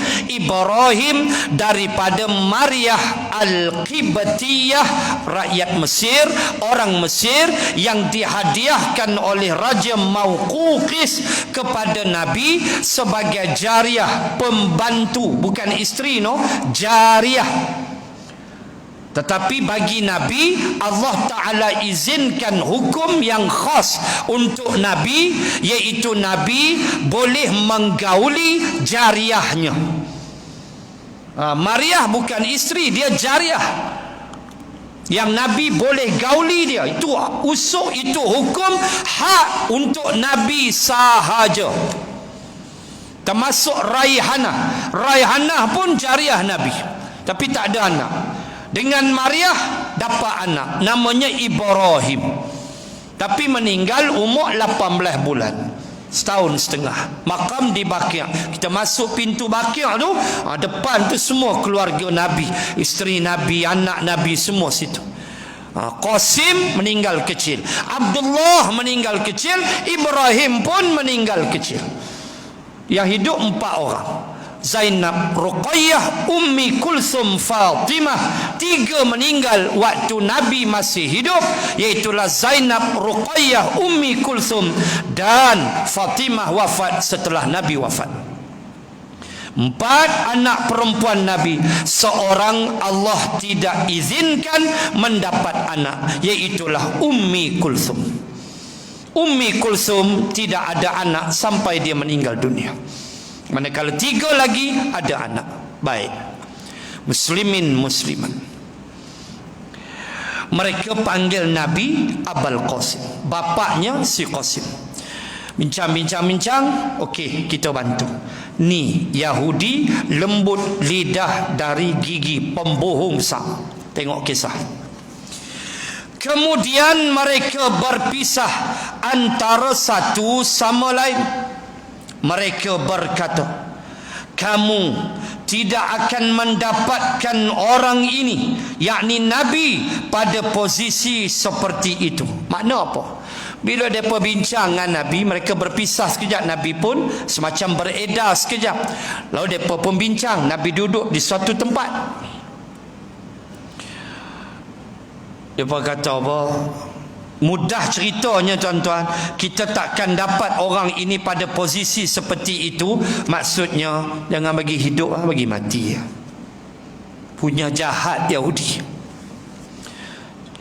daripada Maryah Al-Qibtiyah, rakyat Mesir, orang Mesir yang dihadiahkan oleh Raja Mauqukis kepada Nabi sebagai jariah, pembantu, bukan isteri, jariah. Tetapi bagi Nabi, Allah Ta'ala izinkan hukum yang khas untuk Nabi, iaitu Nabi boleh menggauli jariahnya. Maryah bukan isteri, dia jariah. Yang Nabi boleh gauli dia. Itu usuk, itu hukum hak untuk Nabi sahaja. Termasuk Raihanah. Raihanah pun jariah Nabi, tapi tak ada anak. Dengan Maryah dapat anak, namanya Ibrahim, tapi meninggal umur 18 bulan, setahun setengah. Makam di Baqi'. Kita masuk pintu Baqi' tu, depan tu semua keluarga Nabi, isteri Nabi, anak Nabi, semua situ. Qasim meninggal kecil, Abdullah meninggal kecil, Ibrahim pun meninggal kecil. Yang hidup 4 orang, Zainab, Ruqayyah, Ummi Kulsum, Fatimah. 3 meninggal waktu Nabi masih hidup, iaitulah Zainab, Ruqayyah, Ummi Kulsum dan Fatimah wafat setelah Nabi wafat. 4 anak perempuan Nabi, seorang Allah tidak izinkan mendapat anak, iaitulah Ummi Kulsum. Ummi Kulsum tidak ada anak sampai dia meninggal dunia. Manakala 3 lagi ada anak. Baik, muslimin musliman, mereka panggil Nabi Abul Qasim, bapaknya si Qasim. Bincang, okey, kita bantu. Ni Yahudi lembut lidah dari gigi, pembohong besar. Tengok kisah. Kemudian mereka berpisah antara satu sama lain. Mereka berkata, kamu tidak akan mendapatkan orang ini, yakni Nabi, pada posisi seperti itu. Makna apa? Bila mereka bincang dengan Nabi, mereka berpisah sekejap, Nabi pun semacam beredar sekejap. Lalu mereka pun bincang, Nabi duduk di suatu tempat. Mereka kata apa? Mudah ceritanya tuan-tuan, kita takkan dapat orang ini pada posisi seperti itu. Maksudnya jangan bagi hidup, bagi mati. Punya jahat Yahudi.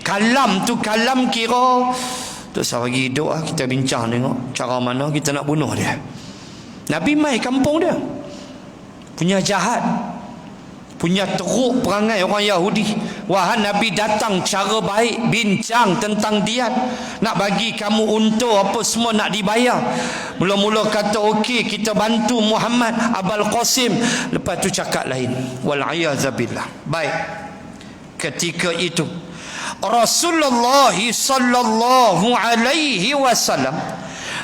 Kalam tu kalam kira tu saya bagi hidup, kita bincang tengok cara mana kita nak bunuh dia. Nabi mai kampung dia. Punya jahat, punya teruk perangai orang Yahudi. Wahai Nabi datang cara baik, bincang tentang diat, nak bagi kamu unta apa semua nak dibayar. Mula-mula kata okey, kita bantu Muhammad Abul Qasim, lepas tu cakap lain. Wal'iyadzubillah. Baik, ketika itu Rasulullah sallallahu alaihi wasallam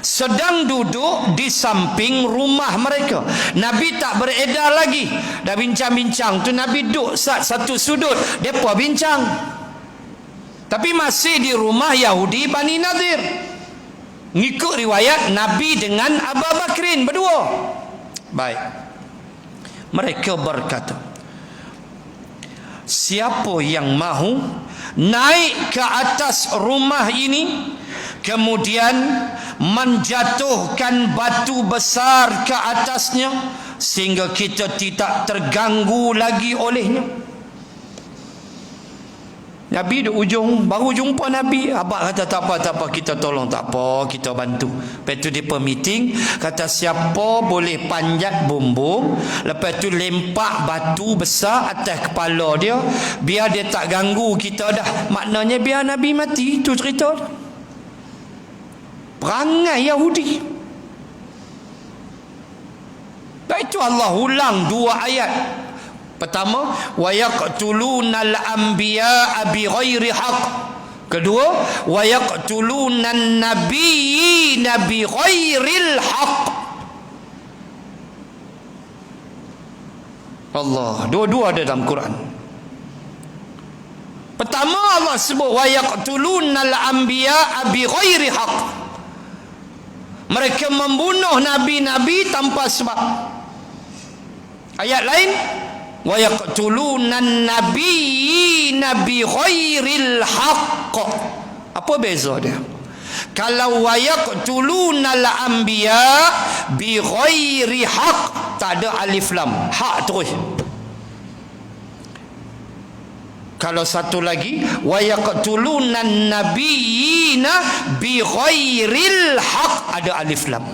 sedang duduk di samping rumah mereka. Nabi tak beredar lagi. Dah bincang-bincang tu Nabi duduk satu sudut, depa bincang. Tapi masih di rumah Yahudi Bani Nadir. Ngikut riwayat Nabi dengan Abu Bakrin berdua. Baik. Mereka berkata, siapa yang mahu naik ke atas rumah ini, kemudian menjatuhkan batu besar ke atasnya sehingga kita tidak terganggu lagi olehnya. Nabi di ujung, baru jumpa Nabi. Abang kata tak apa, kita tolong, tak apa, kita bantu. Lepas tu dia meeting, kata siapa boleh panjat bumbung, lepas tu lempak batu besar atas kepala dia, biar dia tak ganggu kita dah. Maknanya biar Nabi mati. Itu cerita dia. Perangai Yahudi. Dan itu Allah ulang 2 ayat. Pertama, wa yaqtulunal anbiya'a bighairi haqq. Kedua, wa yaqtulunan nabiyina bighairil haqq. Allah, dua-dua ada dalam Quran. Pertama Allah sebut wa yaqtulunal anbiya'a bighairi haqq. Mereka membunuh nabi-nabi tanpa sebab. Ayat lain, wa yaqtulunan nabiyina bighairil haqq. Apa beza dia? Kalau wa yaqtulunal anbiya bighairi haqq, tak ada alif lam, hak terus. Kalau satu lagi, wa yaqtulunan nabiyina bighairil haqq, ada alif lam.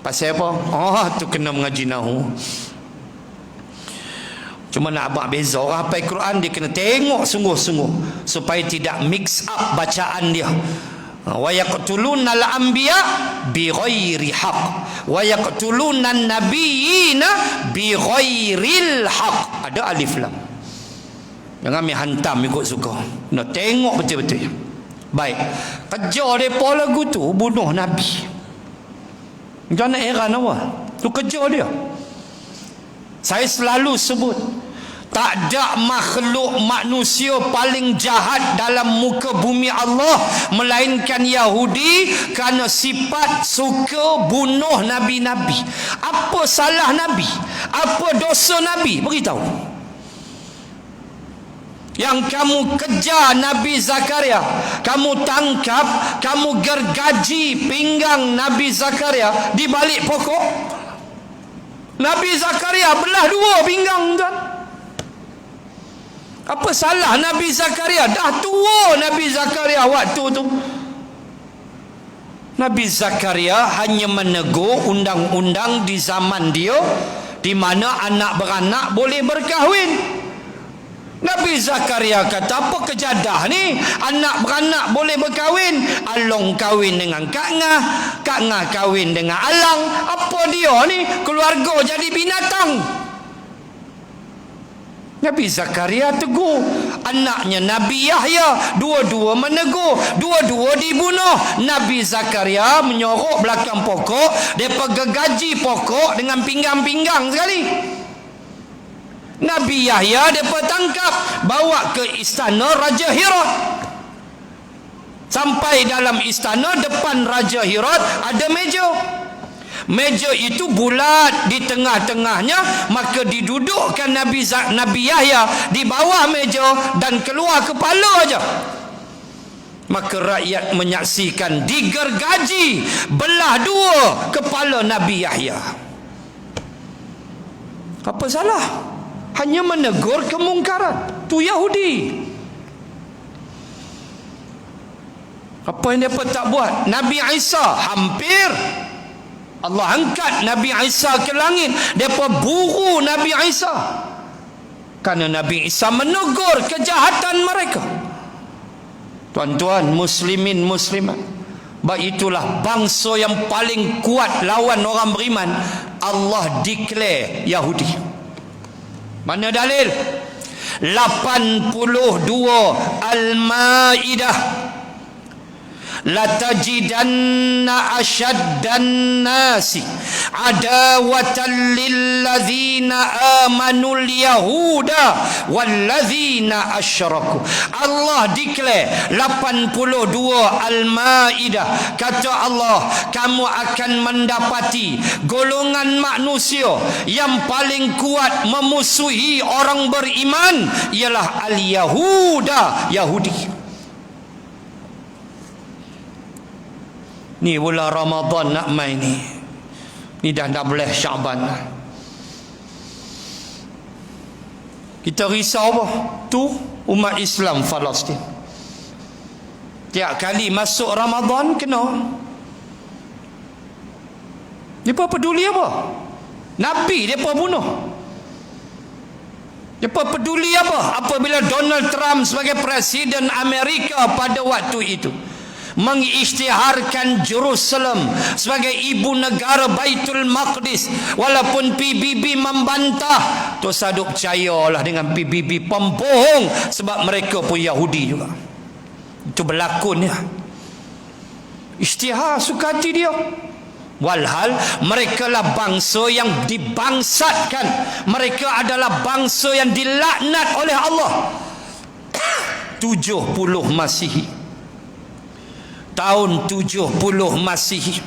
Pasal apa? Oh, tu kena mengaji nahwu. Cuma nak abang beza, orang hafal Quran dia kena tengok sungguh-sungguh supaya tidak mix up bacaan dia. Wa yaqtulunal anbiya bighairi haqq wa yaqtulunan nabiyina bighairil haqq, ada alif lam. Jangan ambil hantam ikut suka. Nak tengok betul-betul. Baik. Kerja mereka lagu tu bunuh Nabi. Jangan nak heran awak. Tu kerja dia. Saya selalu sebut, Tak ada makhluk manusia paling jahat dalam muka bumi Allah melainkan Yahudi, kerana sifat suka bunuh Nabi-Nabi. Apa salah Nabi? Apa dosa Nabi? Beritahu. Yang kamu kejar Nabi Zakaria, kamu tangkap, kamu gergaji pinggang Nabi Zakaria di balik pokok. Nabi Zakaria belah dua pinggang, tuan. Apa salah Nabi Zakaria? Dah tua Nabi Zakaria waktu tu. Nabi Zakaria hanya menegur undang-undang di zaman dia, di mana anak beranak boleh berkahwin. Nabi Zakaria kata, apa kejadah ni? Anak beranak boleh berkahwin. Along kahwin dengan Kak Ngah, Kak Ngah kahwin dengan Alang. Apa dia ni? Keluarga jadi binatang. Nabi Zakaria tegur. Anaknya Nabi Yahya, dua-dua menegur, dua-dua dibunuh. Nabi Zakaria menyorok belakang pokok, depa gergaji pokok dengan pinggang-pinggang sekali. Nabi Yahya depa tangkap, bawa ke istana Raja Herod. Sampai dalam istana, depan Raja Herod ada meja. Meja itu bulat, di tengah-tengahnya maka didudukkan Nabi Yahya di bawah meja dan keluar kepala aja. Maka rakyat menyaksikan digergaji belah dua kepala Nabi Yahya. Apa salah? Hanya menegur kemungkaran. Tu Yahudi. Apa yang mereka tak buat? Nabi Isa hampir Allah angkat Nabi Isa ke langit. Mereka buru Nabi Isa kerana Nabi Isa menegur kejahatan mereka. Tuan-tuan, muslimin muslimat, itulah bangsa yang paling kuat lawan orang beriman. Allah declare Yahudi. Mana dalil? 82 Al-Maidah. Latajidanna asyaddan nasi adawatan lilladzina amanul yahuda walladzina asyraku. Allah declare 82 Al-Maidah. Kata Allah, kamu akan mendapati golongan manusia yang paling kuat memusuhi orang beriman ialah Al-Yahuda, Yahudi. Ni bulan Ramadan nak main ni. Ni dah boleh Syaban. Kita risau apa? Tu umat Islam Palestin. Tiap kali masuk Ramadan kena. Depa peduli apa? Nabi depa bunuh. Depa peduli apa? Apabila Donald Trump sebagai Presiden Amerika pada waktu itu mengisytiharkan Jerusalem sebagai ibu negara Baitul Maqdis, walaupun PBB membantah, tu saduk percayalah dengan PBB pembohong, sebab mereka pun Yahudi juga. Itu berlakon ya. Isytihar suka hati dia. Walhal mereka lah bangsa yang dibangsatkan. Mereka adalah bangsa yang dilaknat oleh Allah. 70 Masihi, tahun 70 Masihi,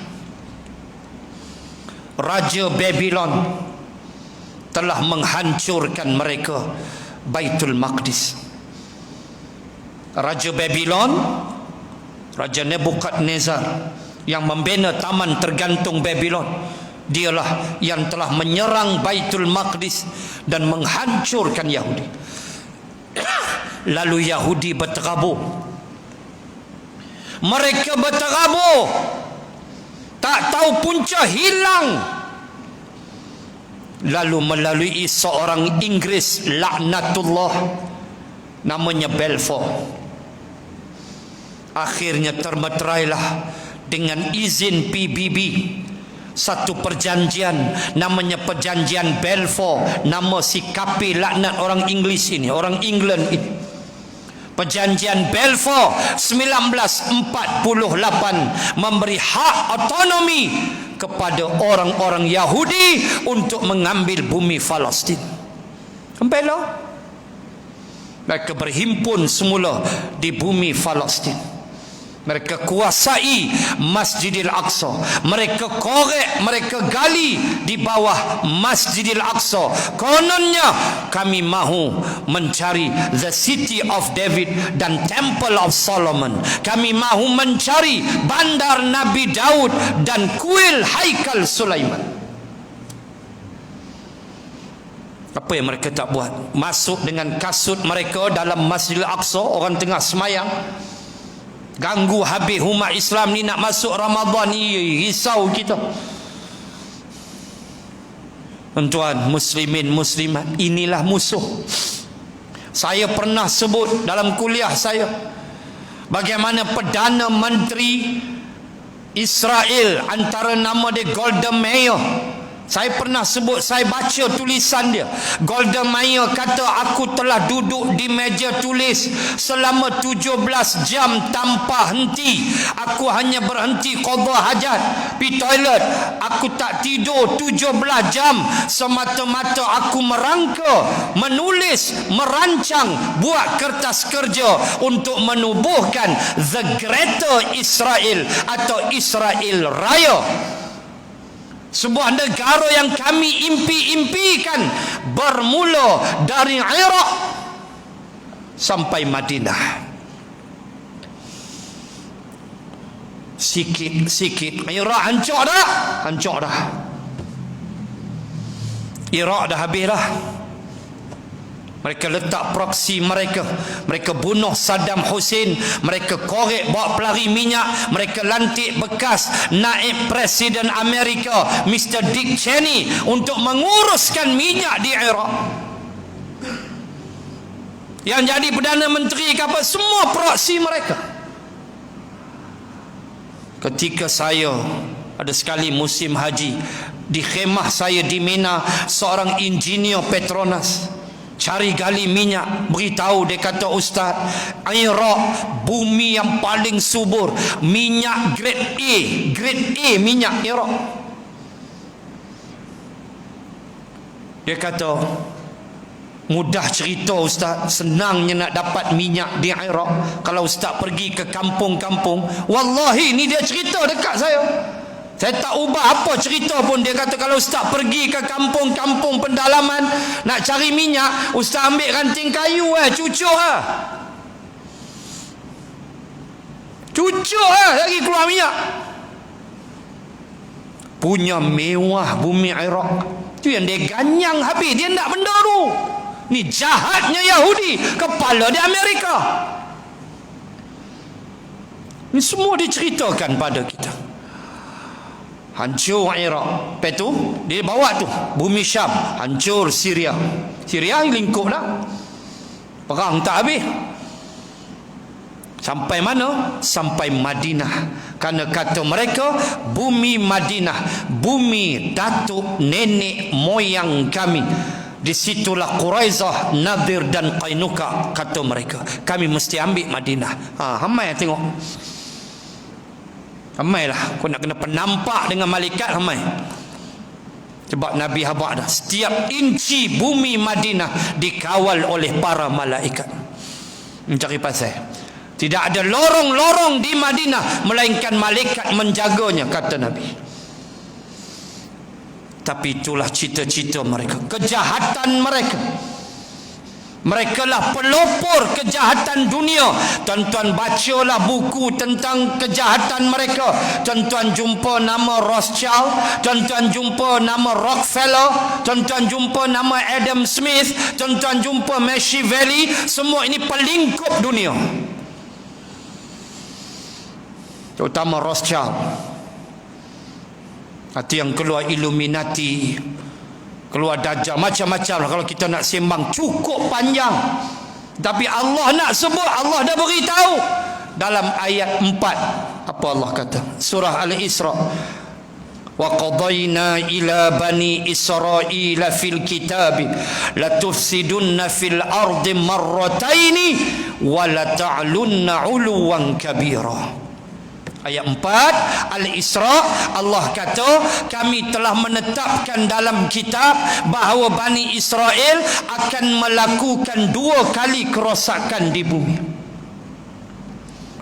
Raja Babylon telah menghancurkan mereka Baitul Maqdis. Raja Babylon, Raja Nebukadnezar yang membina taman tergantung Babylon, dialah yang telah menyerang Baitul Maqdis dan menghancurkan Yahudi. Lalu Yahudi berterabur. Mereka berterabur, tak tahu punca, hilang. Lalu melalui seorang Inggeris laknatullah namanya Balfour, akhirnya termeterailah dengan izin PBB satu perjanjian namanya perjanjian Balfour. Nama si kapi laknat orang Inggeris ini, orang England ini. Perjanjian Balfour 1948 memberi hak otonomi kepada orang-orang Yahudi untuk mengambil bumi Palestin. Sampailah Mereka berhimpun semula di bumi Palestin. Mereka kuasai Masjidil Aqsa. Mereka korek, mereka gali di bawah Masjidil Aqsa. Kononnya kami mahu mencari the City of David dan Temple of Solomon. Kami mahu mencari bandar Nabi Daud dan kuil Haikal Sulaiman. Apa yang mereka tak buat? Masuk dengan kasut mereka dalam Masjidil Aqsa, orang tengah semayang, ganggu habis umat Islam ni nak masuk Ramadan ni, risau kita. Tuan-tuan, muslimin muslimat, inilah musuh. Saya pernah sebut dalam kuliah saya bagaimana Perdana Menteri Israel, antara nama dia Golda Meir. Saya pernah sebut, saya baca tulisan dia. Golda Meir kata, aku telah duduk di meja tulis selama 17 jam tanpa henti. Aku hanya berhenti qada hajat, pergi toilet. Aku tak tidur 17 jam. Semata-mata aku merangka, menulis, merancang, buat kertas kerja untuk menubuhkan The Greater Israel atau Israel Raya. Sebuah negara yang kami impi-impikan, bermula dari Iraq sampai Madinah. Sikit-sikit Iraq hancur dah. Hancur dah. Iraq dah habis dah. Mereka letak proksi mereka. Mereka bunuh Saddam Hussein. Mereka korek bawa pelari minyak. Mereka lantik bekas naib Presiden Amerika Mr. Dick Cheney untuk menguruskan minyak di Iraq. Yang jadi Perdana Menteri kapal, semua proksi mereka. Ketika saya ada sekali musim haji, di khemah saya di Mina, seorang engineer Petronas cari gali minyak, beritahu, dia kata, Ustaz, Iraq bumi yang paling subur, minyak grade A minyak Iraq. Dia kata, mudah cerita Ustaz, senangnya nak dapat minyak di Iraq. Kalau Ustaz pergi ke kampung-kampung, wallahi ni dia cerita dekat saya. Saya tak ubah apa cerita pun. Dia kata, kalau Ustaz pergi ke kampung-kampung pendalaman nak cari minyak, Ustaz ambil ranting kayu, cucuk lagi keluar minyak. Punya mewah bumi Iraq. Itu yang dia ganyang habis. Dia nak benda tu. Ni jahatnya Yahudi, kepala di Amerika. Ni semua diceritakan pada kita. Hancur Iraq. Lepas tu dia bawa tu bumi Syam, hancur Syria. Syria lingkup dah. Perang tak habis. Sampai mana? Sampai Madinah. Karena kata mereka, bumi Madinah, bumi datuk nenek moyang kami. Di situlah Quraizah, Nadir dan Qainuqa, kata mereka. Kami mesti ambil Madinah. Ramai tengok. Ramailah. Kau nak kena penampak dengan malaikat, ramai. Sebab Nabi habaq dah, setiap inci bumi Madinah dikawal oleh para malaikat. Mencari pasal. Tidak ada lorong-lorong di Madinah melainkan malaikat menjaganya, kata Nabi. Tapi itulah cita-cita mereka, kejahatan mereka. Mereka lah pelopor kejahatan dunia. Tuan-tuan bacalah buku tentang kejahatan mereka. Tuan-tuan jumpa nama Rothschild, tuan-tuan jumpa nama Rockefeller, tuan-tuan jumpa nama Adam Smith, tuan-tuan jumpa Machiavelli. Semua ini pelingkup dunia, terutama Rothschild. Itu yang keluar Illuminati, keluar Dajjal, macam-macam lah. Kalau kita nak sembang cukup panjang, tapi Allah nak sebut, Allah dah beritahu dalam ayat 4. Apa Allah kata? Surah Al-Isra. Wa qadayna ila bani Israila fil kitab la tufsidunna fil ardi marrataini wa la ta'lunna 'uluwan kabira. Ayat 4 Al-Isra, Allah kata, kami telah menetapkan dalam kitab bahawa Bani Israel akan melakukan 2 kali kerosakan di bumi.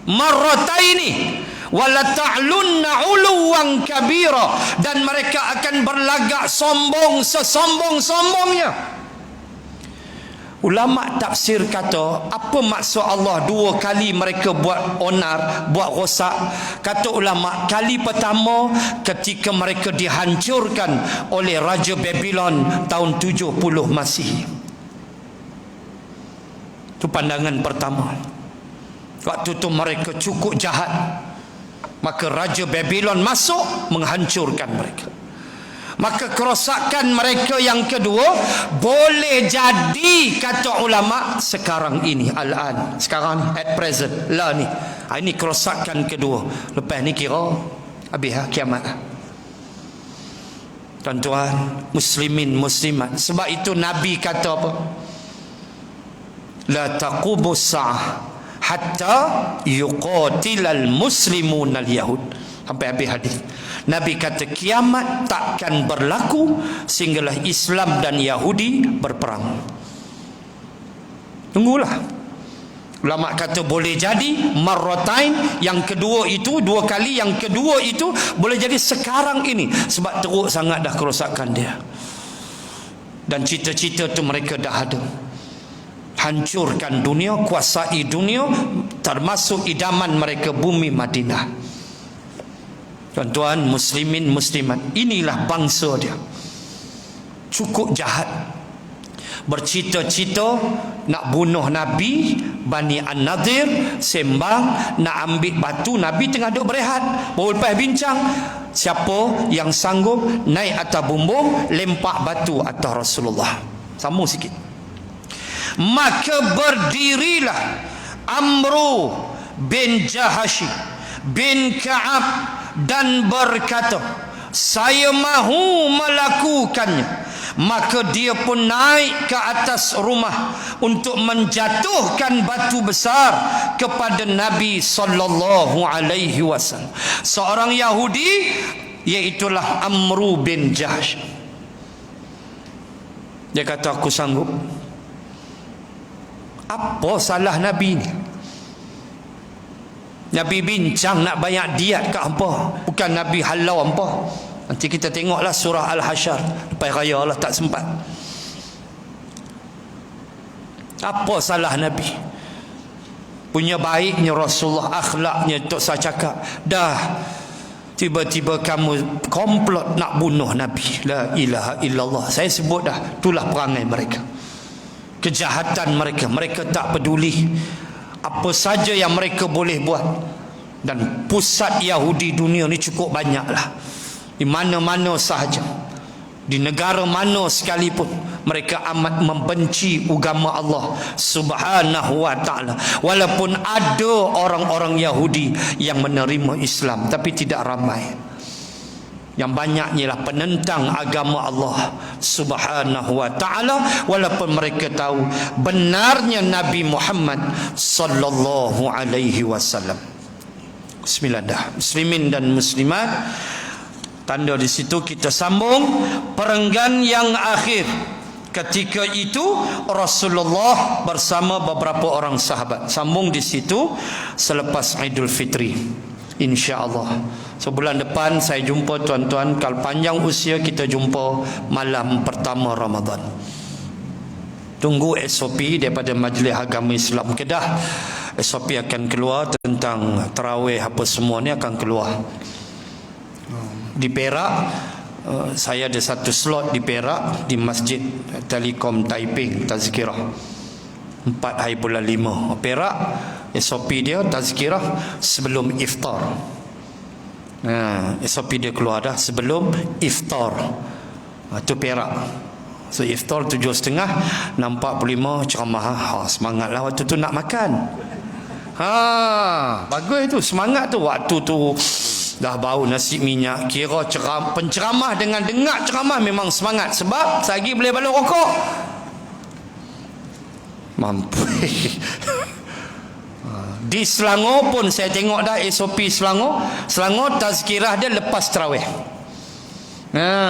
Marrataini wala ta'lunna 'uluwan kabira, dan mereka akan berlagak sombong sesombong-sombongnya. Ulama tafsir kata, apa maksud Allah 2 kali mereka buat onar, buat rosak? Kata ulama, kali pertama ketika mereka dihancurkan oleh Raja Babylon tahun 70 Masihi. Itu pandangan pertama. Waktu itu mereka cukup jahat, maka Raja Babylon masuk menghancurkan mereka. Maka kerosakan mereka yang kedua boleh jadi, kata ulama, sekarang ini, al-an, sekarang ni, at present lah ni. Ini kerosakan kedua. Lepas ni kira habis kiamat. Tuan-tuan, muslimin muslimat, sebab itu Nabi kata apa? La taqubus sa'ah hatta yuqatilal muslimun al-yahud. Sampai habis hadis. Nabi kata kiamat takkan berlaku sehinggalah Islam dan Yahudi berperang. Tunggulah. Ulama kata boleh jadi marratain, yang kedua itu 2 kali, yang kedua itu boleh jadi sekarang ini, sebab teruk sangat dah kerosakan dia. Dan cita-cita tu mereka dah ada. Hancurkan dunia, kuasai dunia, termasuk idaman mereka bumi Madinah. Tuan-tuan, muslimin muslimat, inilah bangsa dia. Cukup jahat. Bercita-cita nak bunuh Nabi. Bani An-Nadir sembang nak ambil batu. Nabi tengah duduk berehat, baru lepas bincang, siapa yang sanggup naik atas bumbung lempak batu atas Rasulullah. Sambung sikit. Maka berdirilah Amru bin Jahashi bin Ka'ab dan berkata, saya mahu melakukannya. Maka dia pun naik ke atas rumah untuk menjatuhkan batu besar kepada Nabi sallallahu alaihi wasallam. Seorang Yahudi, iaitulah Amru bin Jahsh. Dia kata, aku sanggup. Apa salah Nabi ni? Nabi bincang nak bayar diat ke apa? Bukan Nabi halau apa. Nanti kita tengoklah surah Al-Hasyr. Lepas raya Allah tak sempat. Apa salah Nabi? Punya baiknya Rasulullah, akhlaknya, tak saya cakap. Dah tiba-tiba kamu komplot nak bunuh Nabi. La ilaha illallah. Saya sebut dah, itulah perangai mereka. Kejahatan mereka. Mereka tak peduli apa saja yang mereka boleh buat. Dan pusat Yahudi dunia ni cukup banyaklah. Di mana-mana sahaja, di negara mana sekalipun, mereka amat membenci agama Allah subhanahu wa ta'ala. Walaupun ada orang-orang Yahudi yang menerima Islam, tapi tidak ramai. Yang banyaknya lah penentang agama Allah subhanahu wa ta'ala, walaupun mereka tahu benarnya Nabi Muhammad sallallahu alaihi wasallam. Bismillah dah. Muslimin dan muslimat, tanda di situ kita sambung perenggan yang akhir. Ketika itu Rasulullah bersama beberapa orang sahabat. Sambung di situ selepas Aidul Fitri, insya-Allah. Sebulan depan saya jumpa tuan-tuan. Kalau panjang usia kita jumpa malam pertama Ramadan. Tunggu SOP daripada Majlis Agama Islam Kedah. SOP akan keluar tentang tarawih apa semua ni akan keluar. Di Perak, saya ada satu slot di Perak, di Masjid Telekom Taiping, tazkirah 4 hari bulan 5. Perak, SOP dia tazkirah sebelum iftar. SOP dia keluar dah sebelum iftar. Itu Perak. So iftar 7.30, 6.45 ceramah. Semangatlah waktu tu nak makan. Bagus itu, semangat tu. Waktu tu dah bau nasi minyak. Kira penceramah dengan dengar ceramah memang semangat. Sebab lagi boleh balon rokok. Mampu. Di Selangor pun saya tengok dah SOP Selangor. Selangor tazkirah dia lepas tarawih.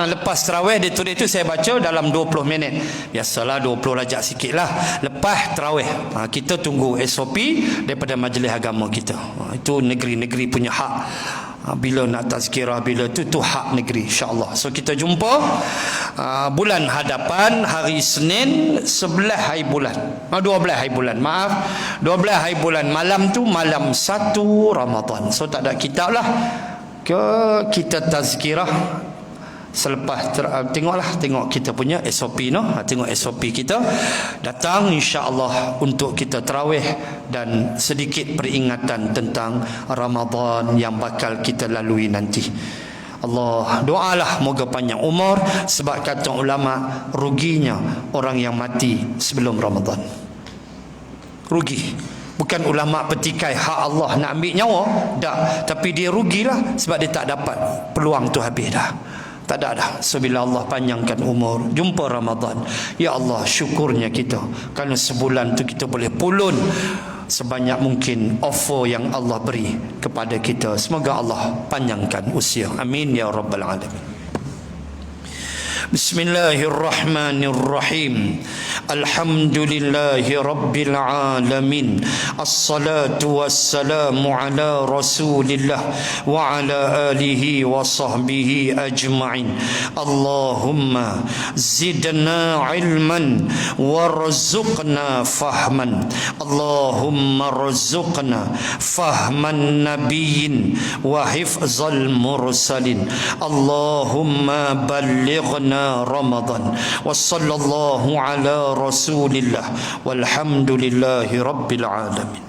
Lepas tarawih dia tulis itu saya baca dalam 20 minit. Biasalah 20 lajak sikit lah. Lepas tarawih kita tunggu SOP daripada majlis agama kita. Itu negeri-negeri punya hak. Bila nak tazkirah, bila tu hak negeri, insyaAllah. So kita jumpa bulan hadapan hari Senin 11 hari bulan 12 hari bulan, maaf 12 hari bulan. Malam tu malam 1 Ramadan. So tak ada kitab lah, kita tazkirah selepas tengok kita punya SOP tengok SOP kita datang insya-Allah untuk kita tarawih dan sedikit peringatan tentang Ramadan yang bakal kita lalui nanti. Allah, doalah moga panjang umur, sebab kata ulama ruginya orang yang mati sebelum Ramadan. Rugi. Bukan ulama petikai hak Allah nak ambil nyawa, tak, tapi dia rugilah sebab dia tak dapat peluang tu habis dah. Tak ada dah. So bila Allah panjangkan umur, jumpa Ramadan, ya Allah syukurnya kita kerana sebulan tu kita boleh pulun sebanyak mungkin offer yang Allah beri kepada kita. Semoga Allah panjangkan usia. Amin ya rabbal alamin. Bismillahirrahmanirrahim. Alhamdulillahi rabbil alamin. Assalatu wassalamu ala rasulillah wa ala alihi wa sahbihi ajma'in. Allahumma zidna ilman warzuqna fahman. Allahumma rzuqna fahman nabiyyin wa hifzal mursalin. Allahumma ballighna Ramadan. Wa sallallahu ala rasulillah walhamdulillahi rabbil alamin.